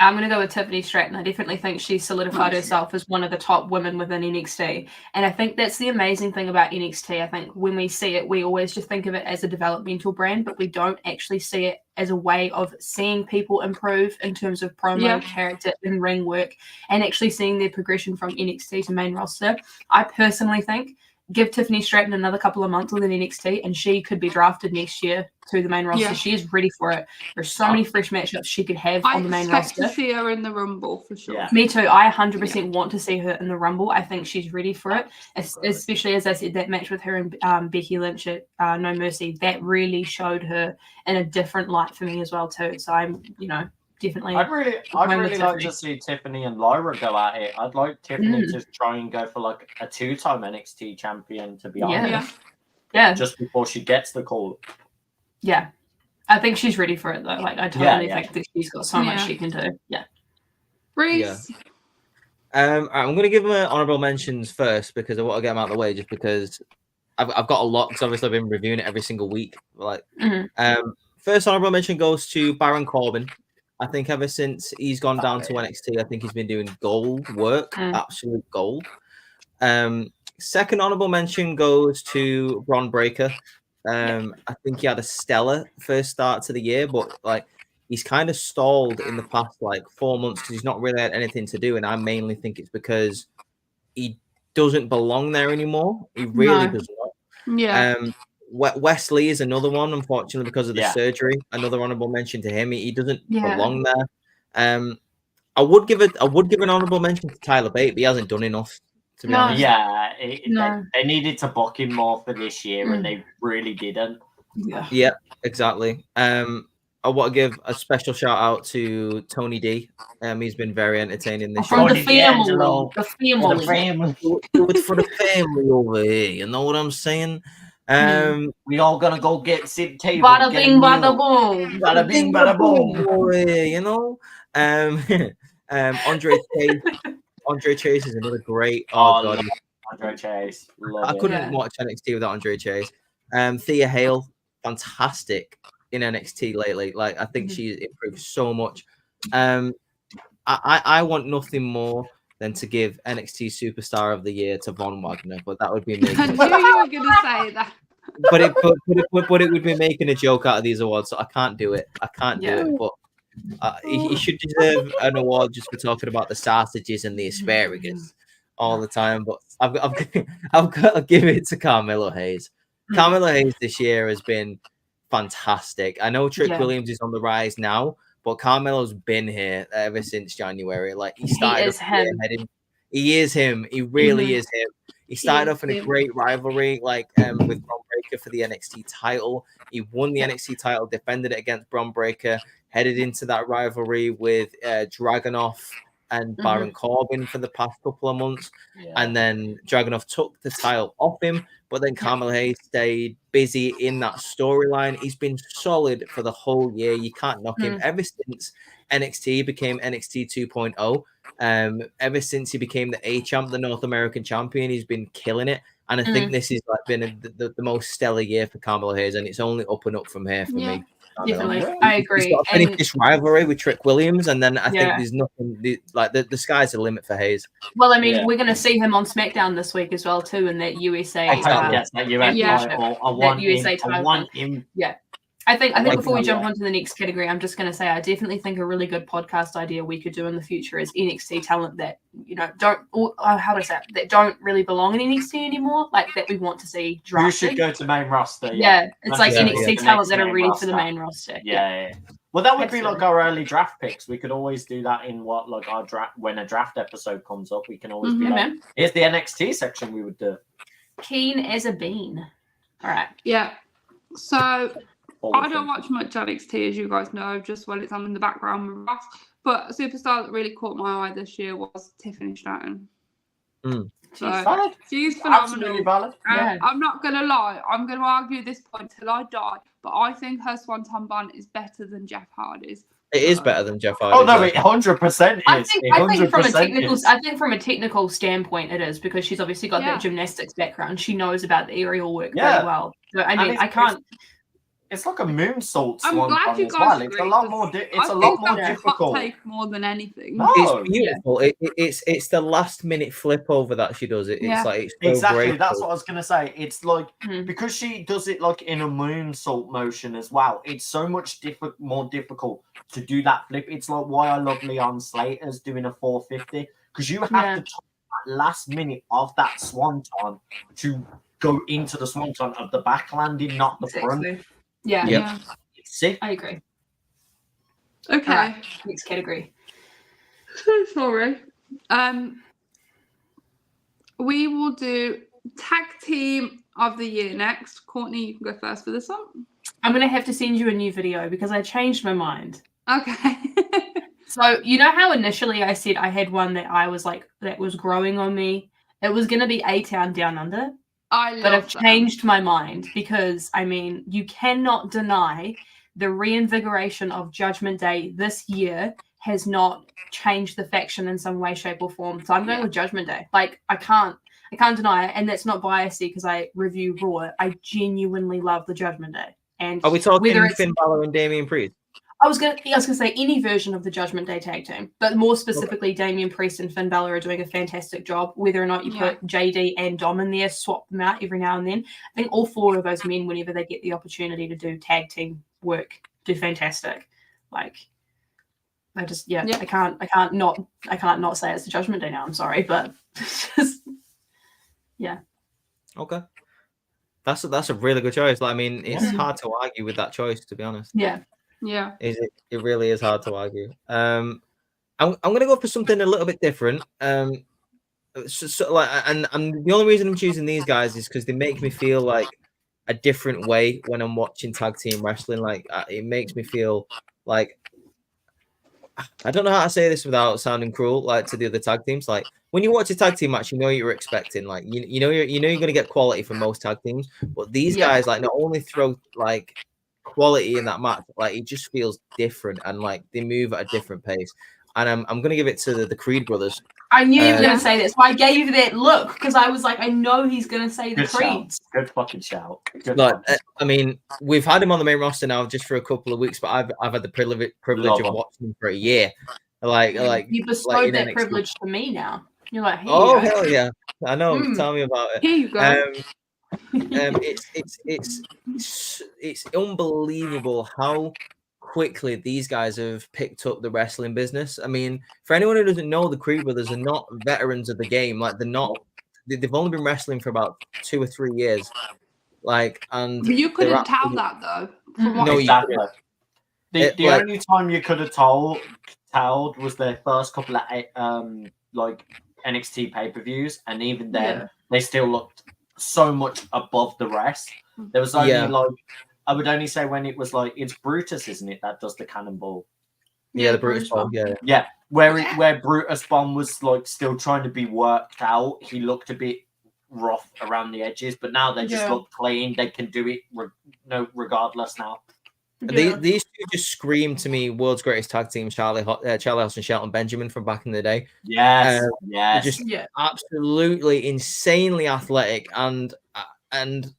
I'm going to go with Tiffany Stratton. I definitely think she's solidified herself as one of the top women within NXT. And I think that's the amazing thing about NXT. I think when we see it, we always just think of it as a developmental brand, but we don't actually see it as a way of seeing people improve in terms of promo, Yeah. character, and ring work, and actually seeing their progression from NXT to main roster. I personally think give Tiffany Stratton another couple of months within NXT and she could be drafted next year to the main roster. Yeah. She is ready for it. There's so many fresh matchups she could have I on the main expect roster. to see her in the Rumble for sure. Yeah. Me too. I 100% want to see her in the Rumble. I think she's ready for it, especially as I said, that match with her and Becky Lynch at No Mercy, that really showed her in a different light for me as well too. So I'm, definitely. I'd really like Tiffany. to see Tiffany and Lyra go at it. I'd like Tiffany to try and go for like a 2-time NXT champion, to be honest. Yeah. Yeah. Just before she gets the call. Yeah. I think she's ready for it though. Like I totally think that she's got so much she can do. Yeah. Reese? I'm going to give them honorable mentions first because I want to get them out of the way just because I've got a lot because obviously I've been reviewing it every single week. Like, first honorable mention goes to Baron Corbin. I think ever since he's gone down to NXT, I think he's been doing gold work, absolute gold. Second honorable mention goes to Bron Breakker. I think he had a stellar first start to the year, but like he's kind of stalled in the past like 4 months because he's not really had anything to do. And I mainly think it's because he doesn't belong there anymore. He really does not. Yeah. Wesley is another one, unfortunately, because of the surgery. Another honorable mention to him. He doesn't belong there. I would give an honorable mention to Tyler Bate, but he hasn't done enough, to be honest. Yeah, they needed to book him more for this year, and they really didn't. Yeah, exactly. I want to give a special shout out to Tony D. He's been very entertaining this From year. the family. The family. Do it for the family over here. You know what I'm saying? We all gonna go get sit table. Bada bing, bada boom. Bada bing, bada boom. Over here, you know? Andre Chase is another great. Oh, God. Andre Chase. I couldn't watch NXT without Andre Chase. Thea Hale, fantastic in NXT lately. Like, I think she's improved so much. I want nothing more than to give NXT Superstar of the Year to Von Wagner, but that would be me. I knew you were going to say that. But it would be making a joke out of these awards, so I can't do it. I can't do it. But he should deserve an award just for talking about the sausages and the asparagus all the time. But I've got to give it to Carmelo Hayes. Carmelo Hayes this year has been fantastic. I know Trick Williams is on the rise now, but Carmelo's been here ever since January. Like he started he is him. He really is him. He started off in a great rivalry, like with Bron Breakker for the NXT title. He won the NXT title, defended it against Bron Breakker, headed into that rivalry with Dragunov and Baron Corbin for the past couple of months. And then Dragunov took the title off him, but then Carmelo Hayes stayed busy in that storyline. He's been solid for the whole year. You can't knock him. Ever since NXT became NXT 2.0, ever since he became the A-champ, the North American champion, he's been killing it. And I think this has like been the most stellar year for Carmelo Hayes, and it's only up and up from here for me. definitely. I agree. He's got to finish this rivalry with Trick Williams, and then I think there's nothing the sky's the limit for Hayes. Well, I mean, we're going to see him on SmackDown this week as well too, in that USA. USA title. Yeah. I think before we jump onto the next category, I'm just going to say I definitely think a really good podcast idea we could do in the future is NXT talent that don't that don't really belong in NXT anymore, like that we want to see drafted. You should go to main roster. Yeah, it's like NXT talent that are ready for the main roster. Yeah. Well, that would be like our early draft picks. We could always do that in our draft when a draft episode comes up. We can always be like, here's the NXT section we would do. Keen as a bean. All right. Yeah. So. I don't watch much NXT, as you guys know, just when it's on in the background with Ross. But a superstar that really caught my eye this year was Tiffany Stratton. So she's phenomenal. Absolutely valid. I'm not going to lie. I'm going to argue this point till I die. But I think her Swanton Bun is better than Jeff Hardy's. It is better than Jeff Hardy's. Oh no, it 100% is. I think from a technical standpoint, it is because she's obviously got that gymnastics background. She knows about the aerial work very well. So, I mean, I can't. It's like a moonsault I'm swan glad you as guys well. agree, It's a lot more. It's a lot more that's difficult. A hot take more than anything. No. It's beautiful. It's the last minute flip over that she does. It's like it's so exactly. graceful. That's what I was gonna say. It's like because she does it like in a moonsault motion as well. It's so much more difficult to do that flip. It's like why I love Leon Slater's doing a 450 because you have to time that last minute of that swanton to go into the swanton of the back landing, not the front. Yeah. Sick. I agree. Okay. Next category. So sorry. We will do tag team of the year next. Courtney, you can go first for this one. I'm going to have to send you a new video because I changed my mind. Okay. So, you know how initially I said I had one that I was like, that was growing on me? It was going to be A-Town Down Under. But I've changed my mind because, I mean, you cannot deny the reinvigoration of Judgment Day this year has not changed the faction in some way, shape, or form. So I'm going with Judgment Day. Like, I can't deny it. And that's not biased because I review Raw. I genuinely love the Judgment Day. And are we talking Finn Balor and Damian Priest? I was gonna say any version of the Judgment Day tag team, but more specifically, Damian Priest and Finn Balor are doing a fantastic job. Whether or not you put JD and Dom in there, swap them out every now and then. I think all four of those men, whenever they get the opportunity to do tag team work, do fantastic. Like, I just I can't not say it's the Judgment Day now. I'm sorry, but just Okay, that's a really good choice. Like, I mean, it's hard to argue with that choice, to be honest. Yeah, it really is hard to argue. I'm gonna go for something a little bit different. And the only reason I'm choosing these guys is because they make me feel like a different way when I'm watching tag team wrestling. Like, it makes me feel like I don't know how to say this without sounding cruel, like to the other tag teams. Like, when you watch a tag team match, you know what you're expecting. Like, you know you're gonna get quality from most tag teams, but these guys like not only throw like quality in that match, like it just feels different and like they move at a different pace. And I'm gonna give it to the Creed brothers. I knew you were gonna say this, so I gave you that look because I was like, I know he's gonna say the Creeds. Good fucking shout. I mean, we've had him on the main roster now just for a couple of weeks, but I've had the privilege of watching him for a year. Like you bestowed that privilege to me now. You're like, hell yeah, I know. Tell me about it. Here you go. It's unbelievable how quickly these guys have picked up the wrestling business. I mean, for anyone who doesn't know, the Creed brothers are not veterans of the game. Like, they've only been wrestling for about 2 or 3 years. Like, and but you couldn't tell that though. No, exactly. The only time you could have told was their first couple of like NXT pay-per-views, and even then they still looked so much above the rest. There was only like, I would only say when it was like, it's Brutus, isn't it, that does the cannonball? Yeah, the Brutus bomb. Yeah. Where Brutus bomb was like still trying to be worked out. He looked a bit rough around the edges, but now they just look clean. They can do it regardless now. These two just scream to me world's greatest tag team, Charlie Haas and Shelton Benjamin from back in the day. Yes. Just absolutely insanely athletic, and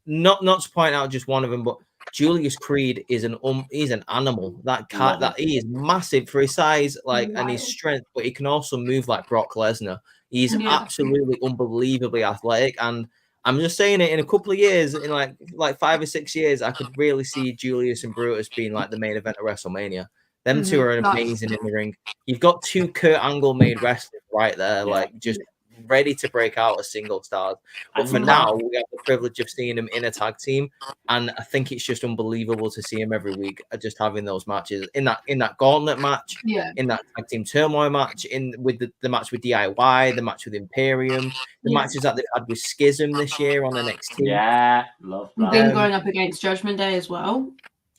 not to point out just one of them, but Julius Creed is he's an animal. That cat, that he is massive for his size, and his strength, but he can also move like Brock Lesnar. He's absolutely unbelievably athletic, and I'm just saying it. In a couple of years, in like 5 or 6 years, I could really see Julius and Brutus being like the main event of WrestleMania. Them two are amazing in the ring. You've got two Kurt Angle made wrestlers right there, just ready to break out as single stars. But for now, we have the privilege of seeing them in a tag team, and I think it's just unbelievable to see them every week. Just having those matches in that gauntlet match, in that tag team turmoil match, with the match with DIY, the match with Imperium, the matches that they've had with Schism this year on NXT. Yeah, love that. Then going up against Judgment Day as well.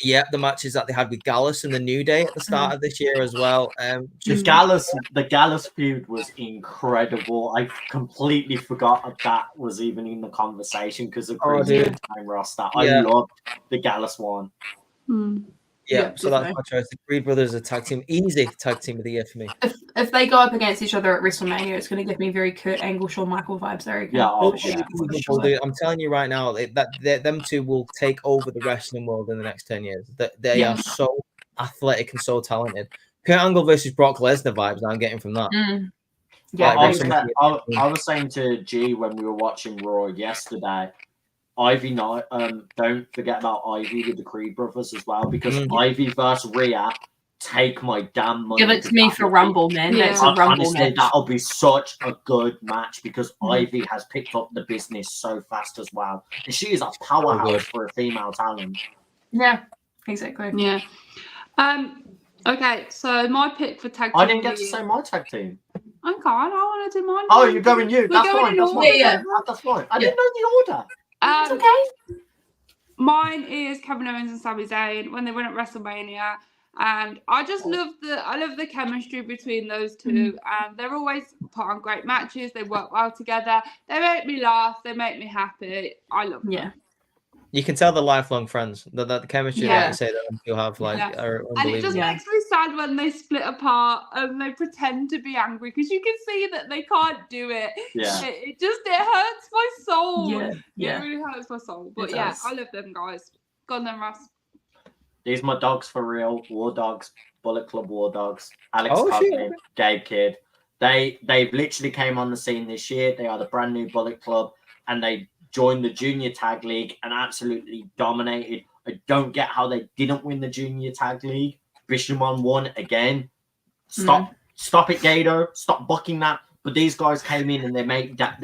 Yeah, the matches that they had with Gallus and the New Day at the start of this year as well. The Gallus feud was incredible. I completely forgot that was even in the conversation because of Crazy Time roster. I loved the Gallus one. Yeah, so that's my choice. The Creed Brothers are tag team, easy tag team of the year for me. If they go up against each other at WrestleMania, it's going to give me very Kurt Angle, Shawn Michael vibes there. I'm telling you right now that them two will take over the wrestling world in the next 10 years. They are so athletic and so talented. Kurt Angle versus Brock Lesnar vibes I'm getting from that. Yeah, I was saying to G when we were watching Raw yesterday, Ivy, don't forget about Ivy with the Creed brothers as well, because Ivy versus Rhea, take my damn money. Give it to me for Rumble, man. That's a Rumble match. That'll be such a good match because Ivy has picked up the business so fast as well. And she is a powerhouse for a female talent. Yeah, exactly. Yeah. Okay, so my pick for tag team. I didn't get to say my tag team. I can't. I want to do mine. Oh, you're going you. That's fine. That's fine. Yeah. That's fine. I didn't know the order. It's okay. Mine is Kevin Owens and Sami Zayn when they went at WrestleMania, and I just love the chemistry between those two. And they're always put on great matches. They work well together. They make me laugh. They make me happy. I love them. Yeah. You can tell they're lifelong friends. The chemistry that you say that you have are unbelievable. And it just makes me sad when they split apart and they pretend to be angry because you can see that they can't do it. Yeah. It hurts my soul. Yeah. It really hurts my soul. But I love them guys. Go on then, Russ. These are my dogs for real. War Dogs, Bullet Club War Dogs, Alex Coughlin, Gabe Kidd. They literally came on the scene this year. They are the brand new Bullet Club, and they joined the Junior Tag League and absolutely dominated. I don't get how they didn't win the Junior Tag League. Bishamon won again. Stop it, Gato. Stop bucking that. But these guys came in and they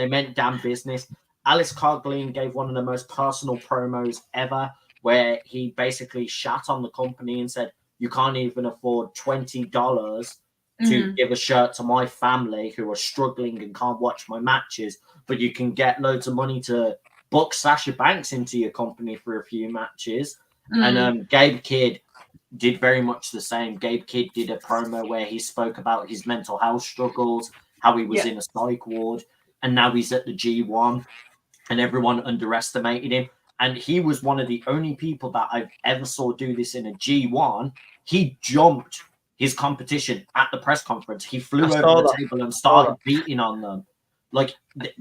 meant damn business. Alex Coughlin gave one of the most personal promos ever, where he basically shat on the company and said, "You can't even afford $20 to give a shirt to my family who are struggling and can't watch my matches, but you can get loads of money to book Sasha Banks into your company for a few matches." And Gabe Kidd did very much the same. Gabe Kidd did a promo where he spoke about his mental health struggles, how he was in a psych ward, and now he's at the G1, and everyone underestimated him. And he was one of the only people that I've ever saw do this in a G1. He jumped his competition at the press conference. He flew over the table and started beating on them. Like,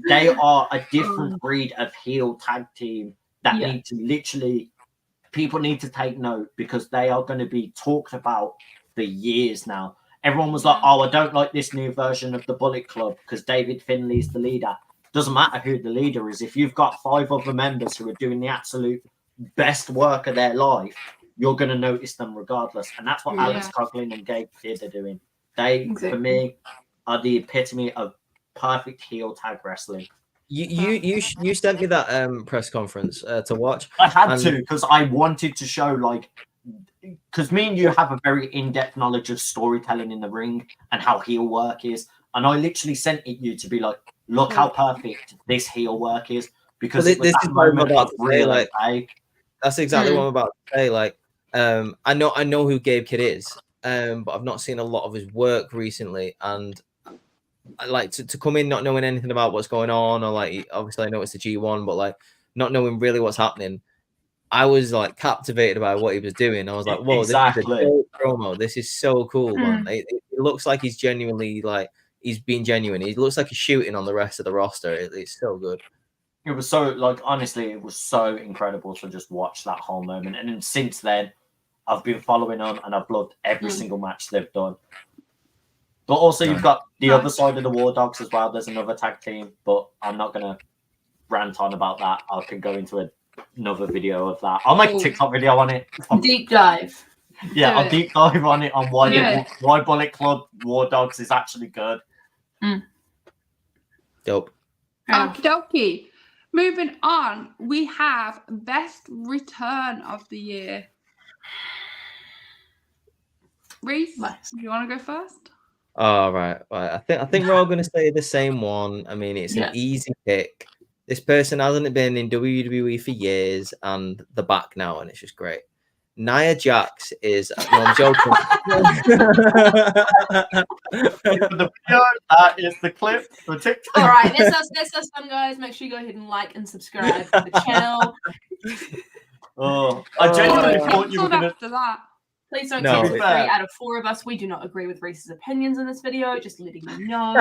they are a different breed of heel tag team that need to literally, people need to take note because they are going to be talked about for years now. Everyone was like, "Oh, I don't like this new version of the Bullet Club because David Finley's the leader." Doesn't matter who the leader is. If you've got 5 other members who are doing the absolute best work of their life, you're going to notice them regardless. And that's what Alex Coughlin and Gabe Kidd are doing. They, for me, are the epitome of perfect heel tag wrestling. You sent me that press conference to watch. I had to because I wanted to show, like, because me and you have a very in-depth knowledge of storytelling in the ring and how heel work is. And I literally sent it you to be like, look how perfect this heel work is. Because this is what I'm about to say. Like, that's exactly what I'm about to say. Like, I know who Gabe Kidd is, but I've not seen a lot of his work recently. And I like to come in not knowing anything about what's going on, or like, obviously I know it's the G1, but like not knowing really what's happening. I was like captivated by what he was doing. I was like, whoa, this is a dope promo. This is so cool, man. It looks like he's genuinely, like, he's being genuine. He looks like he's shooting on the rest of the roster. It's so good. it was so, like, honestly, it was so incredible to just watch that whole moment. And then since then, I've been following them, and I've loved every single match they've done. But also, you've got the other side of the War Dogs as well. There's another tag team, but I'm not going to rant on about that. I can go into another video of that. I'll make a TikTok video on it. Deep dive. Yeah, I'll deep dive on it on why Bullet Club War Dogs is actually good. Dope. Okie dokie. Moving on, we have best return of the year. Reese, do you want to go first? All right. I think we're all going to say the same one. I mean, it's an easy pick. This person hasn't been in WWE for years, and they're back now, and it's just great. Nia Jax is. No, I'm joking. The video, that is the clip for TikTok. All right, that's us done, guys. Make sure you go ahead and like and subscribe to the channel. I genuinely thought you were going to. After that. Please don't take 3 out of 4 of us. We do not agree with Reese's opinions in this video. Just letting you know.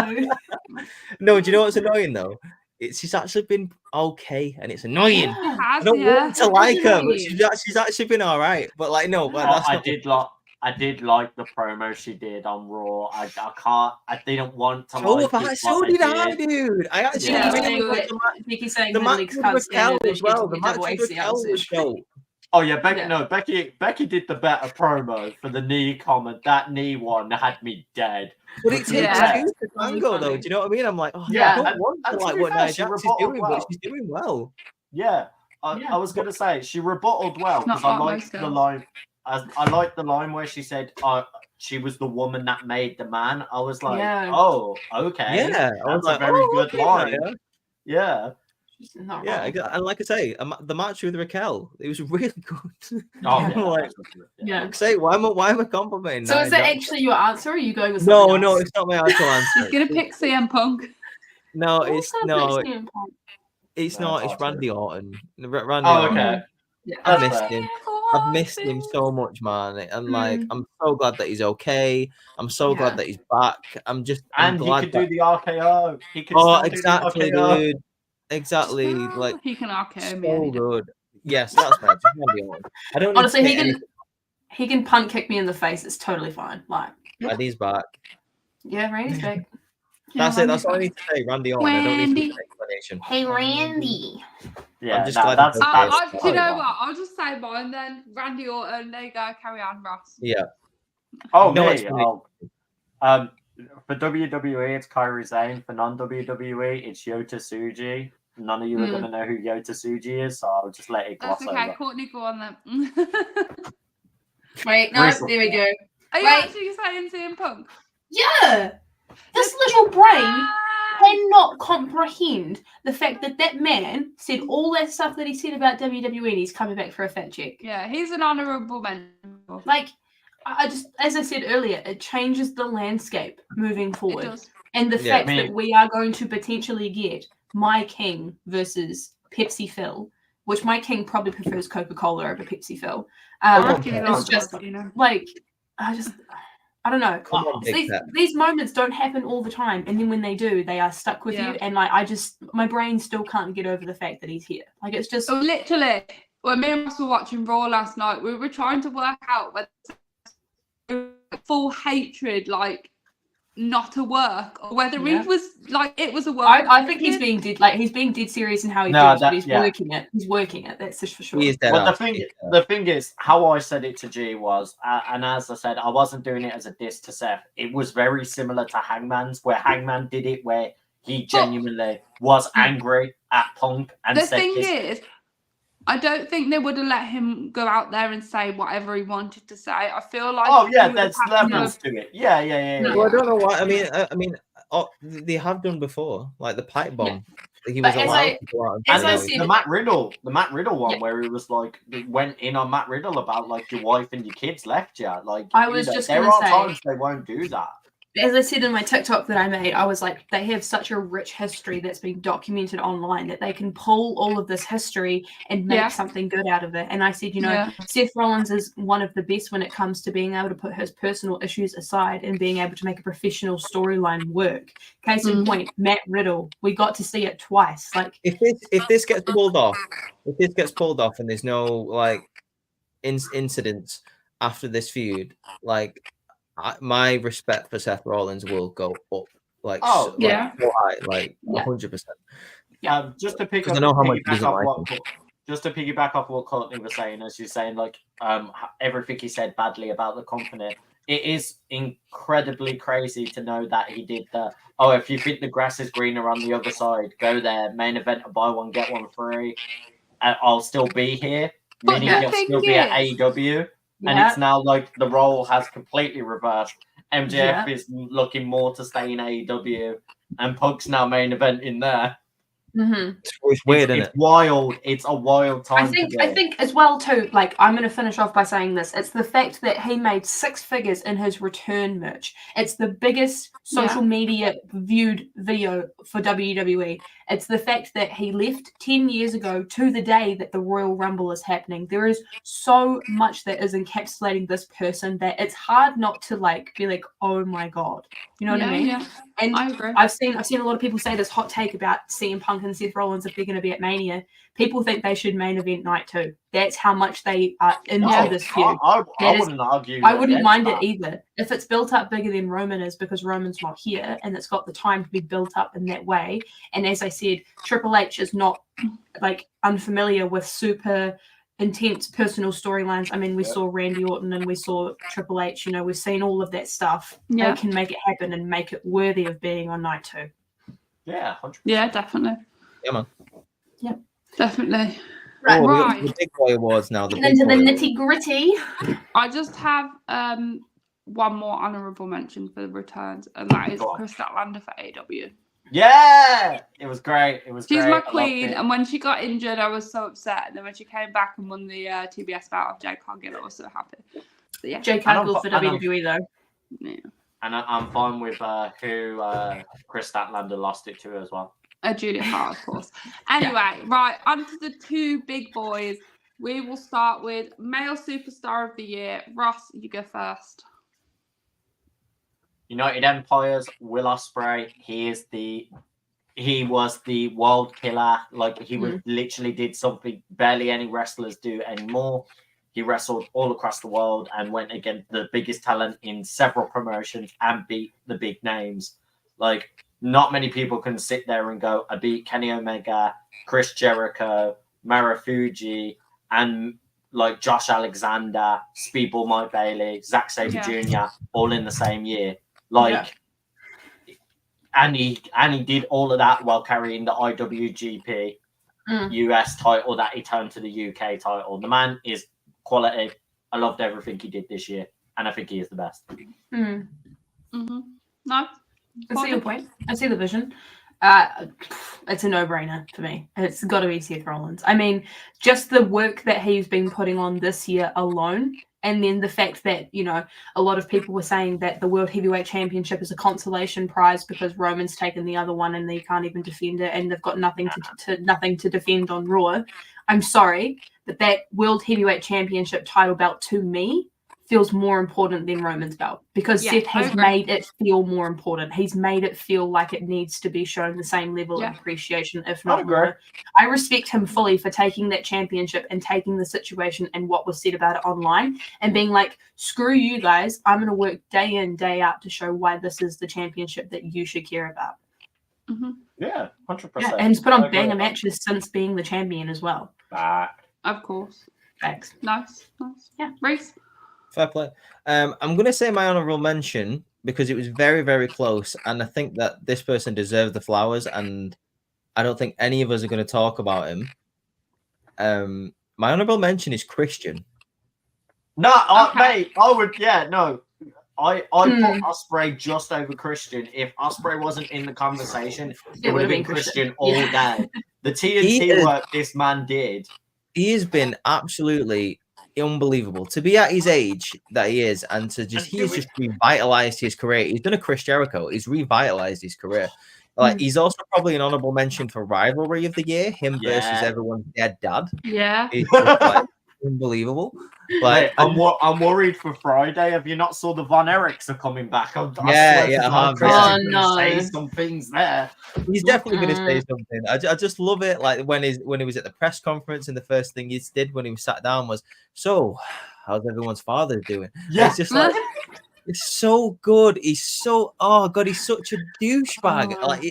No, do you know what's annoying though? She's actually been okay, and it's annoying. Yeah. I don't want to like her, but she's actually been all right. But like, no, but I did like the promo she did on Raw. I didn't want to. So did I, dude. I actually the match with Raquel as well. The match with Raquel was dope. Oh yeah, Becky did the better promo for the knee comment. That knee one had me dead. But it takes two to tango, though. Do you know what I mean? I'm like, I don't want to like what Nia Jax is doing, but she's doing well. Yeah, I was gonna say she rebutted well because I liked the line. I liked the line where she said, she was the woman that made the man. I was like, oh, okay, yeah, that's a very good line. Yeah. And like I say, the match with Raquel, it was really good. Why am I complimenting? So is that actually your answer, or are you going with something else? It's not my actual answer. He's gonna pick CM Punk. No, it's not. It's Randy Orton. Randy Orton. Okay. I missed him. I've missed him so much, man. And like, I'm so glad that he's okay. I'm so glad that he's back. I'm glad he could do the RKO. He could exactly, dude. Exactly, like he can RKO so me. Good. Yes, that's fine. I don't honestly. He can punt kick me in the face. It's totally fine. Like, Randy's back. Yeah, Randy's back. That's it. That's all I need to say. Randy Orton. I don't need an explanation. Hey, Randy. Yeah, I'm just glad. Do you know what? I'll just say mine then. Randy Orton. There you go. Carry on, Ross. Yeah. Oh, me. For WWE, it's Kairi Sane. For non-WWE, it's Yota Tsuji. None of you are going to know who Yota Tsuji is, so I'll just let it gloss over. That's okay. Courtney, go on then. Wait, no, there we go. Are you actually saying CM Punk? Yeah! This little brain cannot comprehend the fact that that man said all that stuff that he said about WWE and he's coming back for a fat check. Yeah, he's an honourable man. Like, I just, as I said earlier, it changes the landscape moving forward. It does. And the fact that we are going to potentially get My King versus Pepsi Phil, which My King probably prefers Coca-Cola over Pepsi Phil. It's just like, I don't know. These moments don't happen all the time, and then when they do, they are stuck with you. And like, my brain still can't get over the fact that he's here. Like, it's just literally. When me and Ross were watching Raw last night, we were trying to work out whether full hatred, like, not to work, or whether he was like it was a work. I think he's being dead serious in how he feels, but he's working it. He's working it. That's for sure. Well, the thing is, how I said it to G was, and as I said, I wasn't doing it as a diss to Seth. It was very similar to Hangman's, where Hangman did it, where he genuinely was angry at Punk. And the thing is, I don't think they would have let him go out there and say whatever he wanted to say. I feel like there's levels to it. Yeah. Well, I don't know why. I mean, they have done before, like the pipe bomb. He was allowed to go out and the Matt Riddle one, where he was like, went in on Matt Riddle about like your wife and your kids left you. Like, I was just there gonna are say, times they won't do that. as I said in my TikTok that I made, I was like, they have such a rich history that's been documented online that they can pull all of this history and make something good out of it. And I said, Seth Rollins is one of the best when it comes to being able to put his personal issues aside and being able to make a professional storyline work. Case in point, Matt Riddle, we got to see it twice. Like, if this gets pulled off, and there's no like incidents after this feud, like my respect for Seth Rollins will go up. Like, so high, like 100%. Yeah, just to piggyback off what Courtney was saying, as you're saying, like everything he said badly about the company. It is incredibly crazy to know that he did the, if you think the grass is greener on the other side, go there, main event, buy one, get one free. I'll still be here, meaning you'll still be at AEW. And it's now like the role has completely reversed. MJF is looking more to stay in AEW, and Pug's now main event in there. Mm-hmm. It's weird, isn't it? It's wild. It's a wild time. I think as well too. Like, I'm going to finish off by saying this. It's the fact that he made 6 figures in his return merch. It's the biggest social media viewed video for WWE. It's the fact that he left 10 years ago to the day that the Royal Rumble is happening. There is so much that is encapsulating this person that it's hard not to like be like, oh my god, you know what I mean? Yeah. And I agree. I've seen a lot of people say this hot take about CM Punk and Seth Rollins if they're going to be at Mania. People think they should main event night 2. That's how much they are into this feud. I wouldn't argue. I wouldn't mind it either. If it's built up bigger than Roman is because Roman's not here and it's got the time to be built up in that way. And as I said, Triple H is not like unfamiliar with super intense personal storylines. I mean, we saw Randy Orton and we saw Triple H, we've seen all of that stuff. They can make it happen and make it worthy of being on night 2. Yeah, 100%. Yeah, definitely. Yeah, man. Yeah, definitely. Right. The big boy awards now. Into the nitty gritty. I just have one more honourable mention for the returns, and that is Chris Statlander for AEW. Yeah, it was great. She's my queen, and when she got injured, I was so upset. And then when she came back and won the TBS bout of Jade Cargill, I was so happy. So, yeah, Jade Cargill for WWE though. Yeah, and I'm fine with who Chris Statlander lost it to as well. Julia Hart, of course. Anyway, right, on to the 2 big boys. We will start with male superstar of the year. Ross, you go first. United Empire's Will Ospreay. He was the world killer. Like, he was literally did something barely any wrestlers do anymore. He wrestled all across the world and went against the biggest talent in several promotions and beat the big names. Like, not many people can sit there and go, I beat Kenny Omega, Chris Jericho, Marufuji, and like Josh Alexander, Speedball Mike Bailey, Zack Sabre Jr. all in the same year. And he did all of that while carrying the IWGP US title that he turned to the UK title. The man is quality. I loved everything he did this year, and I think he is the best. No. I see your point. I see the vision. It's a no-brainer for me. It's got to be Seth Rollins. I mean, just the work that he's been putting on this year alone, and then the fact that, a lot of people were saying that the World Heavyweight Championship is a consolation prize because Roman's taken the other one and they can't even defend it, and they've got nothing to defend on Raw. I'm sorry, but that World Heavyweight Championship title belt to me feels more important than Roman's belt because Seth has made it feel more important. He's made it feel like it needs to be shown the same level of appreciation, if not more. I respect him fully for taking that championship and taking the situation and what was said about it online and being like, screw you guys, I'm going to work day in, day out to show why this is the championship that you should care about. Yeah, 100%. Yeah, and he's put on banger matches since being the champion as well. Of course. Thanks. Nice. Yeah. Reese? Fair play. I'm going to say my honorable mention because it was very, very close. And I think that this person deserved the flowers. And I don't think any of us are going to talk about him. My honorable mention is Christian. No, mate, I would, I put Ospreay just over Christian. If Ospreay wasn't in the conversation, it would have been Christian all day. The TNT work this man did. He has been absolutely unbelievable to be at his age that he is, and to just he has just revitalized his career. He's done a Chris Jericho. He's revitalized his career. Like he's also probably an honorable mention for rivalry of the year. Him versus everyone's dead dad. Yeah, It's just, like, unbelievable. Like Mate, I'm worried for Friday. Have you not saw the Von Erichs are coming back? I have. Chris Oh, is gonna no. say some things there. He's definitely going to say something. I just love it. Like when he was at the press conference, and the first thing he did when he was sat down was, "So, how's everyone's father doing?" Yeah. It's just like it's so good. He's so he's such a douchebag. Like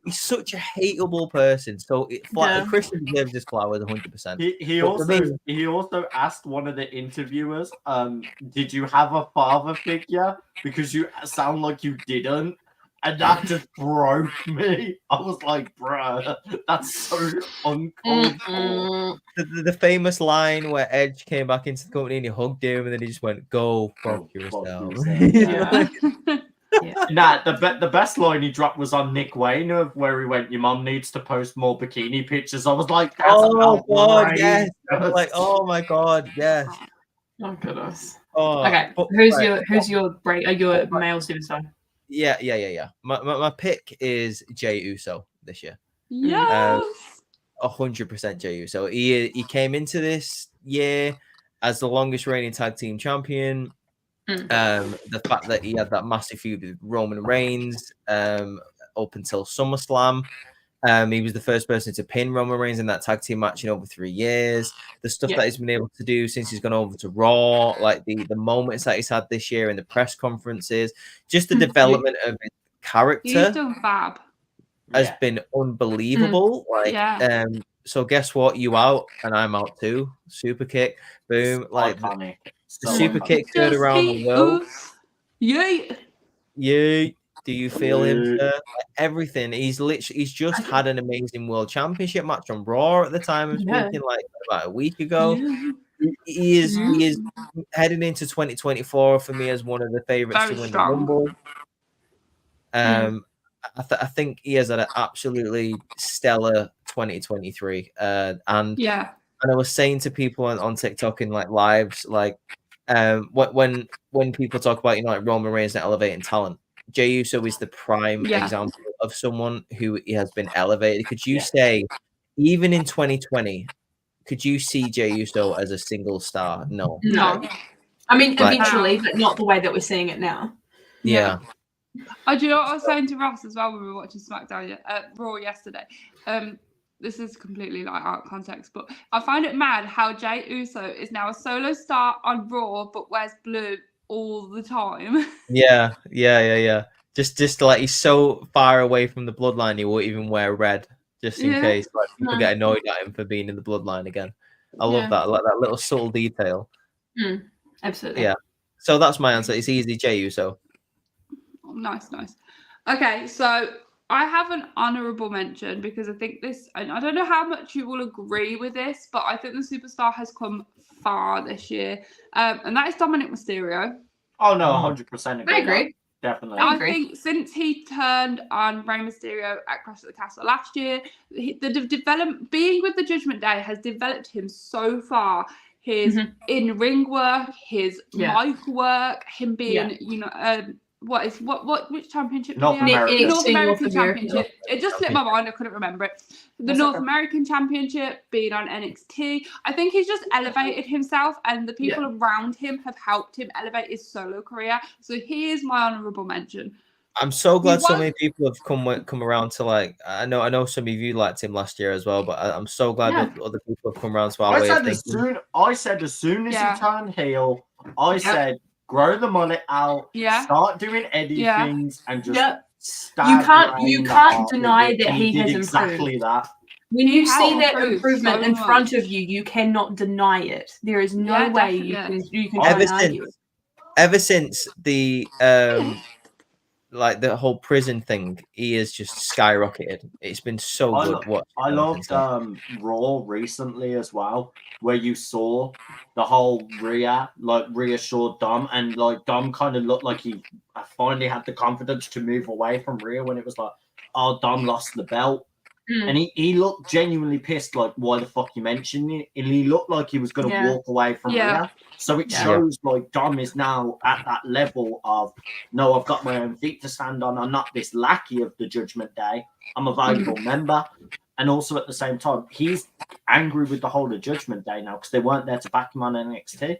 he's such a hateable person. So Christian deserves his flowers 100%. He also asked one of the interviewers, did you have a father figure? Because you sound like you didn't. And that just broke me. I was like, bruh, that's so uncalled for. The famous line where Edge came back into the company and he hugged him, and then he just went, "Go fuck yourself." yeah. Nah, the best line he dropped was on Nick Wayne, where he went, "Your mom needs to post more bikini pictures." I was like, "That's God, yes!" I was like, "Oh my god, yes!" Oh goodness. Oh, Okay, who's your your male superstar? Yeah. My pick is Jey Uso this year. Yes. 100% Jey Uso. He came into this year as the longest reigning tag team champion. The fact that he had that massive feud with Roman Reigns up until SummerSlam. He was the first person to pin Roman Reigns in that tag team match in over 3 years. The stuff that he's been able to do since he's gone over to Raw, like the moments that he's had this year in the press conferences, just the development of his character. He's done fab. Has been unbelievable. So guess what? You out and I'm out too. Super kick, boom! Like iconic. The super kick heard around the world. Yay! Do you feel him, sir? Like, everything. He's just had an amazing world championship match on Raw at the time of speaking, like about a week ago. Yeah. He is heading into 2024 for me as one of the favorites to win the Rumble. I think he has an absolutely stellar 2023. And I was saying to people on TikTok in like lives, like when people talk about like Roman Reigns and elevating talent, Jey Uso is the prime example of someone who has been elevated. Could you say, even in 2020, could you see Jey Uso as a single star? No. I mean, eventually, but not the way that we're seeing it now. Yeah. Oh, do you know what I was saying to Ross as well when we were watching SmackDown Raw yesterday? This is completely like out of context, but I find it mad how Jey Uso is now a solo star on Raw, but wears blue all the time. Yeah. Just like he's so far away from the bloodline, he won't even wear red, just in case like people get annoyed at him for being in the bloodline again. I love that, like that little subtle detail. Absolutely. Yeah. So that's my answer. It's easy, Jey Uso. Nice. Okay, so I have an honourable mention because I think this, and I don't know how much you will agree with this, but I think the superstar has come far this year, and that is Dominic Mysterio. Oh no, 100%. I agree. Definitely. I think since he turned on Rey Mysterio at Clash at the Castle last year, being with the Judgment Day has developed him so far. His in-ring work, his mic work, him being, which championship? North American Championship. It just slipped my mind. I couldn't remember it. The North American Championship, being on NXT. I think he's just elevated himself, and the people around him have helped him elevate his solo career. So he is my honourable mention. I'm so glad so many people have come around to like. I know some of you liked him last year as well, but I'm so glad that other people have come around to our way of thinking. I said as soon as he turned heel, I said grow the mullet out, start doing Eddie things, and just you can't deny that he has exactly improved. That. When you see that improvement in front of you, you cannot deny it. There is no way you can try and argue. Ever since the like the whole prison thing, he has just skyrocketed. It's been so good. I loved Raw recently as well, where you saw the whole Rhea reassured Dom, and like Dom kind of looked like he finally had the confidence to move away from Rhea when it was like, oh, Dom lost the belt. And he looked genuinely pissed, like, why the fuck you mentioned it? And he looked like he was going to walk away from Rhea. So it shows, like, Dom is now at that level of, no, I've got my own feet to stand on. I'm not this lackey of the Judgment Day. I'm a valuable member. And also at the same time, he's angry with the whole of Judgment Day now because they weren't there to back him on NXT.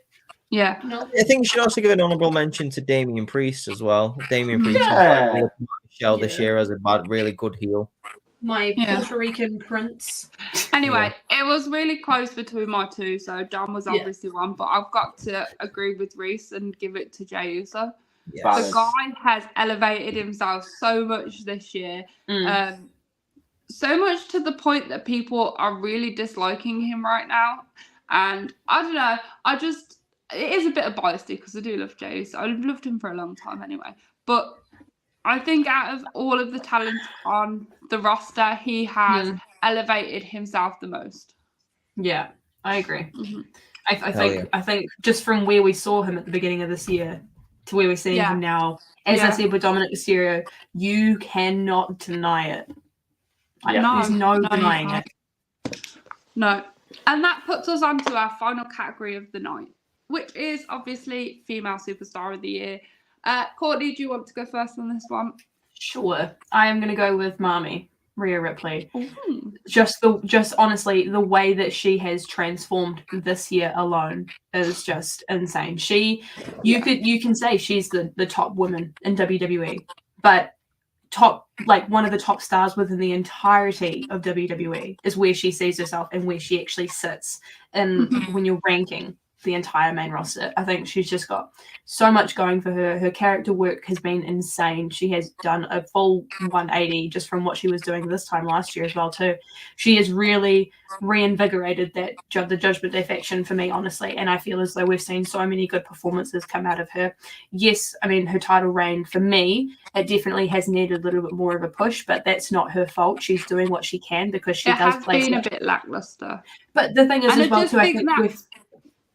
Yeah. I think you should also give an honourable mention to Damian Priest as well. Damian Priest was Michelle this year as a really good heel. My Puerto Rican prince. Anyway, it was really close between my two, so Dom was obviously one, but I've got to agree with Reese and give it to Jey Uso. The guy has elevated himself so much this year, so much to the point that people are really disliking him right now. And I don't know, it is a bit of bias because I do love Jey Uso. I've loved him for a long time anyway, but I think out of all of the talent on the roster, he has elevated himself the most. Yeah, I agree. I think just from where we saw him at the beginning of this year to where we're seeing him now, as I said with Dominic Mysterio, you cannot deny it. There's no denying it. No. And that puts us on to our final category of the night, which is obviously Female Superstar of the Year. Courtney, do you want to go first on this one? Sure. I am going to go with Mami, Rhea Ripley. Just honestly, the way that she has transformed this year alone is just insane. You can say she's the top woman in WWE, but one of the top stars within the entirety of WWE is where she sees herself and where she actually sits. And when you're ranking the entire main roster, I think she's just got so much going for her. Her character work has been insane. She has done a full 180 just from what she was doing this time last year as well too. She has really reinvigorated the Judgment Day faction for me, honestly, and I feel as though we've seen so many good performances come out of her. Yes, I mean, her title reign for me, it definitely has needed a little bit more of a push, but that's not her fault. She's doing what she can because she does play. It has been a bit lackluster. But the thing is, as well too, I think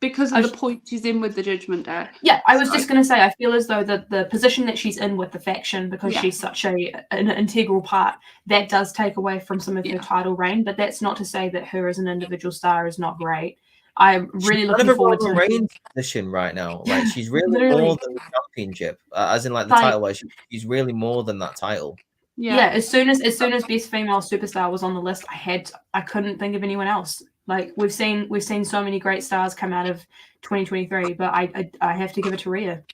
because of the point she's in with the Judgment Day. Yeah, I was just going to say, I feel as though the position that she's in with the faction, because she's such an integral part, that does take away from some of her title reign, but that's not to say that her as an individual star is not great. I'm really looking forward to Reigns' position right now. Like, she's really more than the championship, as in like the title wise. She's really more than that title. Yeah, as soon as Best Female Superstar was on the list, I couldn't think of anyone else. Like, we've seen so many great stars come out of 2023, but I have to give it to Rhea.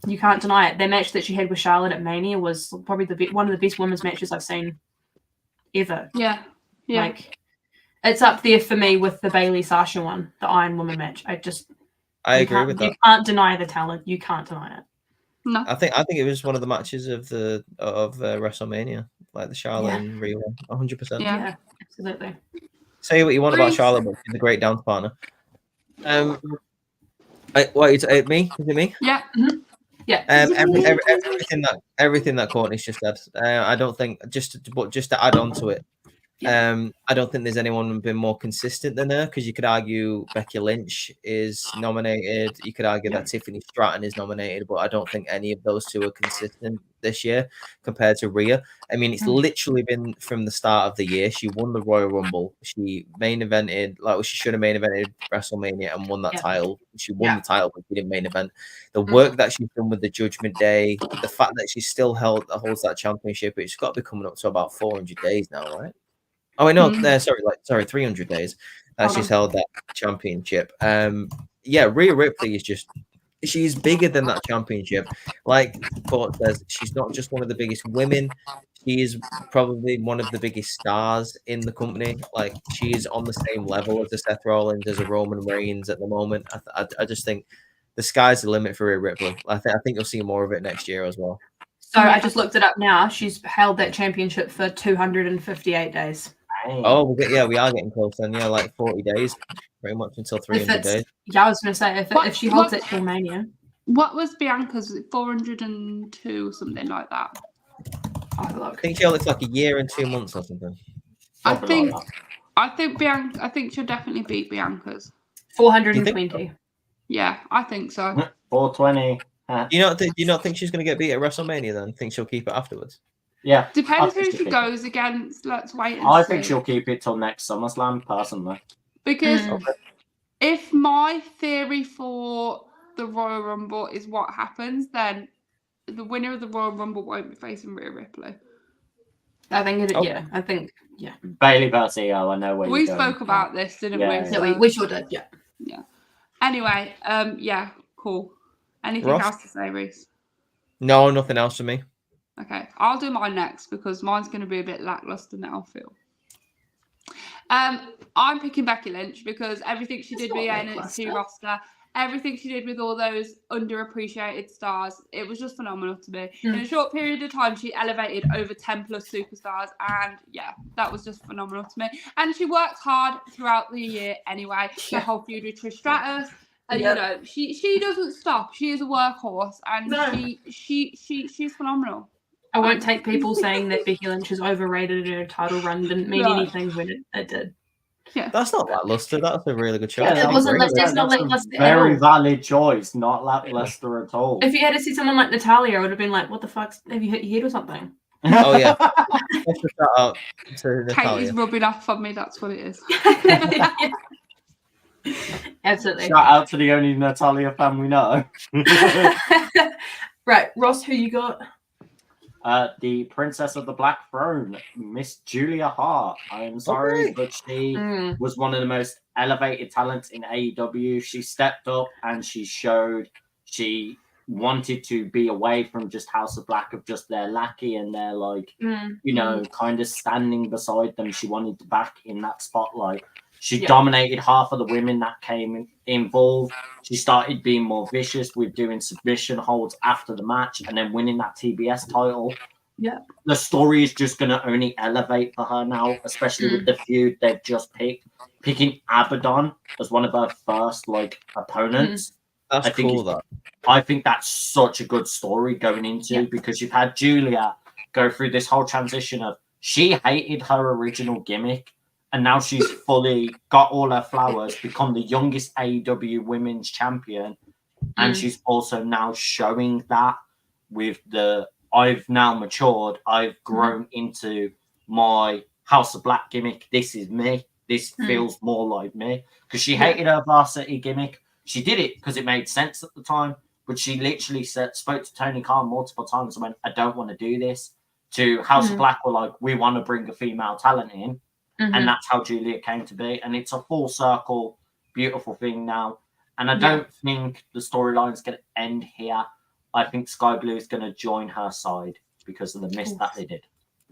You can't deny it. That match that she had with Charlotte at Mania was probably one of the best women's matches I've seen ever. Yeah. Like, it's up there for me with the Bayley Sasha one, the Iron Woman match. I agree with that. You can't deny the talent. You can't deny it. No. I think it was one of the matches of WrestleMania, like the Charlotte and Rhea one, 100%. Yeah, absolutely. Say what you want about Charlotte, but she's a great dance partner. Me? Is it me? Yeah. Mm-hmm. Yeah. Everything that Courtney's just said. I don't think just to add on to it. I don't think there's anyone been more consistent than her, because you could argue Becky Lynch is nominated. You could argue that Tiffany Stratton is nominated, but I don't think any of those two are consistent this year compared to Rhea. I mean, it's literally been from the start of the year. She won the Royal Rumble. She main evented, she should have main evented WrestleMania and won that title. She won the title, but she didn't main event. The work that she's done with the Judgment Day, the fact that she still holds that championship, it's got to be coming up to about 400 days now, right? Oh, wait, no, sorry, 300 days. She's held that championship. Rhea Ripley she's bigger than that championship. Like Court says, she's not just one of the biggest women. She is probably one of the biggest stars in the company. Like, she is on the same level as a Seth Rollins, as a Roman Reigns at the moment. I just think the sky's the limit for Rhea Ripley. I think you'll see more of it next year as well. So I just looked it up now. She's held that championship for 258 days. Oh, we are getting close then. Yeah, like 40 days, pretty much until 300 days. Yeah, I was going to say, if she holds it till Mania. What was Bianca's? 402 or something like that? I'll have a look. I think she held it for like a year and 2 months or something. I think she'll definitely beat Bianca's. 420. Yeah, I think so. 420. You not think she's going to get beat at WrestleMania then? Think she'll keep it afterwards? Yeah. Depends I think who she'll she keep goes against. Let's wait and I see. think she'll keep it till next SummerSlam, personally. Because Mm. if my theory for the Royal Rumble is what happens, then the winner of the Royal Rumble won't be facing Rhea Ripley. I think it. Okay. Yeah, I think. Yeah. Bailey versus Io, I know where We you're going. spoke about this, didn't Yeah, we? yeah. Yeah, we sure did. Yeah. Yeah. Anyway, yeah, cool. Anything Ross? else to say, Reese? No, nothing else for me. Okay, I'll do mine next because mine's going to be a bit lackluster now, I feel. I'm picking Becky Lynch because everything she did with the NXT roster, everything she did with all those underappreciated stars, it was just phenomenal to me. In a short period of time, she elevated over 10 plus superstars, and yeah, that was just phenomenal to me. And she worked hard throughout the year anyway. The whole feud with Trish Stratus. You know, she doesn't stop. She is a workhorse, and she's phenomenal. I won't take people saying that Becky Lynch is overrated and her title run didn't mean anything when it did. Yeah. That's not lackluster. That's a really good show. Yeah, It wasn't Great. that's not That's lackluster a at very all. valid choice, not lackluster at all. If you had to see someone like Natalia, I would have been like, "What the fuck? Have you hit your head or something?" Oh, yeah. Special shout out to Kate Natalia. is rubbing off on me. That's what it is. Absolutely. Shout out to the only Natalia fan we know. Right, Ross, who you got? The Princess of the Black Throne, Miss Julia Hart. I'm sorry, Okay. but she was one of the most elevated talents in AEW. She stepped up and she showed she wanted to be away from just House of Black, of just their lackey and their, like, you know, kind of standing beside them. She wanted to back in that spotlight. She dominated half of the women that came involved. She started being more vicious with doing submission holds after the match and then winning that TBS title. Yeah. The story is just going to only elevate for her now, especially with the feud they've just picked. Picking Abaddon as one of her first, like, opponents. That's cool, I think that's such a good story going into because you've had Julia go through this whole transition of she hated her original gimmick. And now she's fully got all her flowers, become the youngest AEW women's champion. And she's also now showing that with the, I've now matured. I've grown into my House of Black gimmick. This is me. This feels more like me. Because she hated her varsity gimmick. She did it because it made sense at the time. But she literally spoke to Tony Khan multiple times and went, I don't want to do this. To House of Black were like, we want to bring a female talent in. And that's how Julia came to be. And it's a full circle, beautiful thing now. And I don't think the storyline's going to end here. I think Sky Blue is going to join her side because of the miss that they did.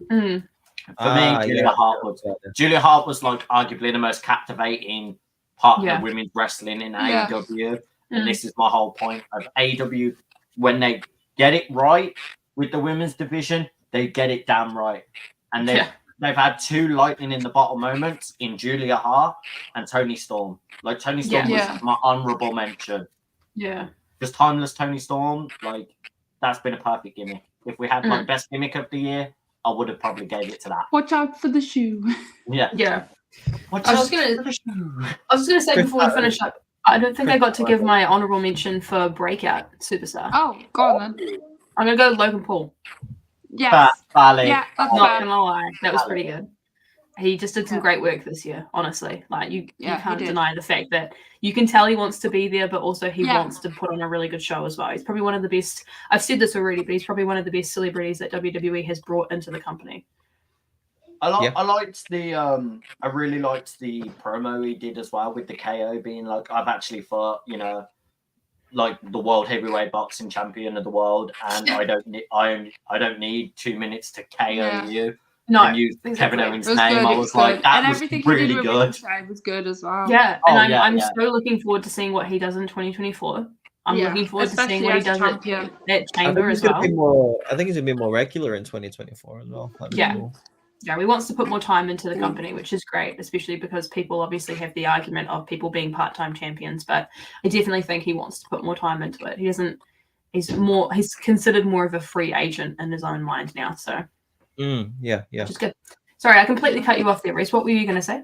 For me, Julia Hart was like arguably the most captivating part of women's wrestling in AEW. And this is my whole point of AEW. When they get it right with the women's division, they get it damn right. And they've had two lightning in the bottle moments in Julia Hart and Tony Storm. Like, Tony Storm was my honorable mention. Yeah. Just timeless Tony Storm, like, that's been a perfect gimmick. If we had like best gimmick of the year, I would have probably gave it to that. Watch out for the shoe. Yeah. I was gonna say before we finish up, I don't think I got to give my honorable mention for Breakout Superstar. Oh, go on then. I'm gonna go Logan Paul. Yes. Valid. Yeah, that's Not fair. gonna lie, that was pretty good. He just did some great work this year, honestly. Like you can't deny the fact that you can tell he wants to be there, but also he wants to put on a really good show as well. He's probably one of the best. I've said this already, but he's probably one of the best celebrities that WWE has brought into the company. I liked the I really liked the promo he did as well with the KO being like, I've actually fought, you know, like the world heavyweight boxing champion of the world, and I don't need 2 minutes to KO you. No, and use Kevin Owens' name. I was good. like, that and was everything really he did with good. Ricochet was good as well. Yeah, and I'm so looking forward to seeing what he does in 2024. I'm looking forward to seeing what he does at Chamber as well. I think he's gonna be more regular in 2024 as well. Cool. Yeah, he wants to put more time into the company, which is great, especially because people obviously have the argument of people being part-time champions, but I definitely think he wants to put more time into it. He's considered more of a free agent in his own mind now, so yeah. Which is good. Sorry, I completely cut you off there, Reese. What were you going to say?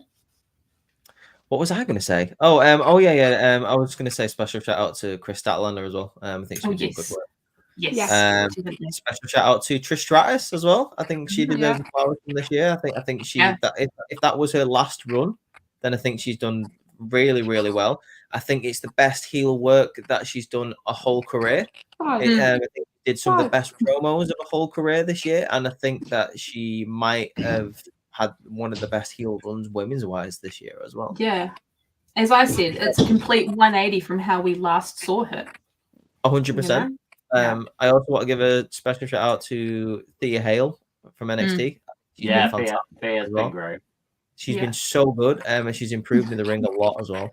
What was I going to say? I was going to say special shout out to Chris Statlander as well. I think she's doing good work. Yes. Special shout out to Trish Stratus as well. I think she deserves a flower from this year. I think she that if that was her last run, then I think she's done really, really well. I think it's the best heel work that she's done a whole career. I think she did some of the best promos of a whole career this year, and I think that she might have had one of the best heel runs women's wise this year as well. Yeah. As I said, it's a complete 180 from how we last saw her. 100%. I also want to give a special shout out to Thea Hale from NXT. Yeah, Thea's been great. She's been so good, and she's improved in the ring a lot as well.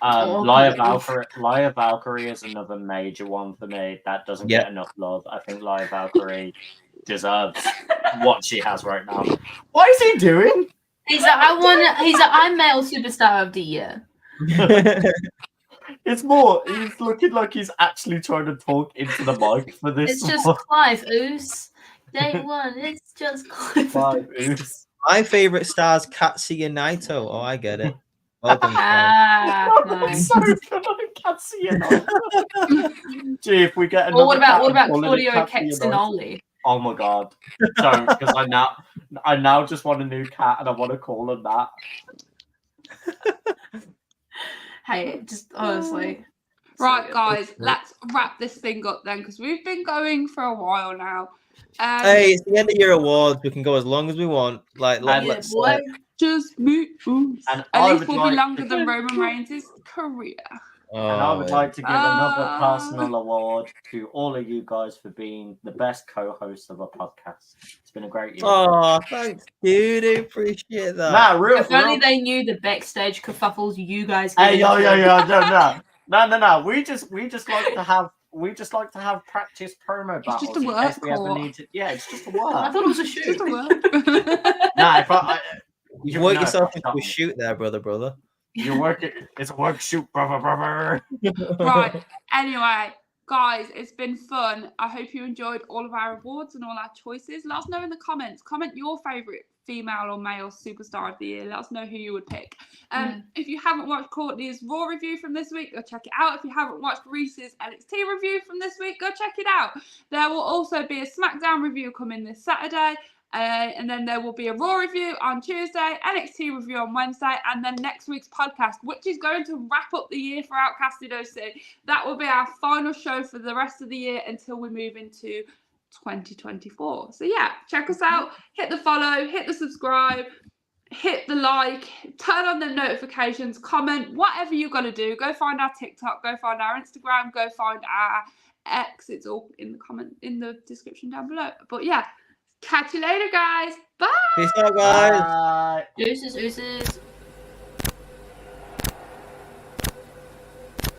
Laya Valkyrie is another major one for me that doesn't get enough love. I think Laya Valkyrie deserves what she has right now. What is he doing? He's I'm male superstar of the year. It's more, he's looking like he's actually trying to talk into the mic for this. It's just Clive Oos. Day one, it's just Clive Oos. My favorite star's Katsuya Naito. Oh, I get it. Well done, nice. So good on Katsuya Naito. Gee, if we get another. Or what about Claudio Castagnoli? Oh my god. Don't, because I now just want a new cat and I want to call him that. Hey, just honestly. Right, guys, let's wrap this thing up then, because we've been going for a while now. Hey, it's the end of year awards. We can go as long as we want. Just move. And at least we'll be longer than Roman Reigns' career. And I would like to give another personal award to all of you guys for being the best co-hosts of a podcast. It's been a great year. Oh, thanks, dude. I appreciate that. Nah, if only they knew the backstage kerfuffles you guys. Hey, no. We just like to have practice promo battles. It's just a work. It's just a work. I thought it was a shoot. Just a work. Nah, you work yourself into a shoot there, brother. You work it. It's a work shoot, brother. Right. Anyway, guys, it's been fun. I hope you enjoyed all of our awards and all our choices. Let us know in the comments. Comment your favorite female or male superstar of the year. Let us know who you would pick. If you haven't watched Courtney's Raw review from this week, go check it out. If you haven't watched Reese's NXT review from this week, go check it out. There will also be a SmackDown review coming this Saturday. And then there will be a Raw review on Tuesday, NXT review on Wednesday, and then next week's podcast, which is going to wrap up the year for OutcastedOC. That will be our final show for the rest of the year until we move into 2024. So yeah, check us out. Hit the follow, hit the subscribe, hit the like, turn on the notifications, comment, whatever you got to do. Go find our TikTok, go find our Instagram, go find our X. It's all in the description down below. But yeah. Catch you later, guys. Bye. Peace out, guys. Bye. Deuces.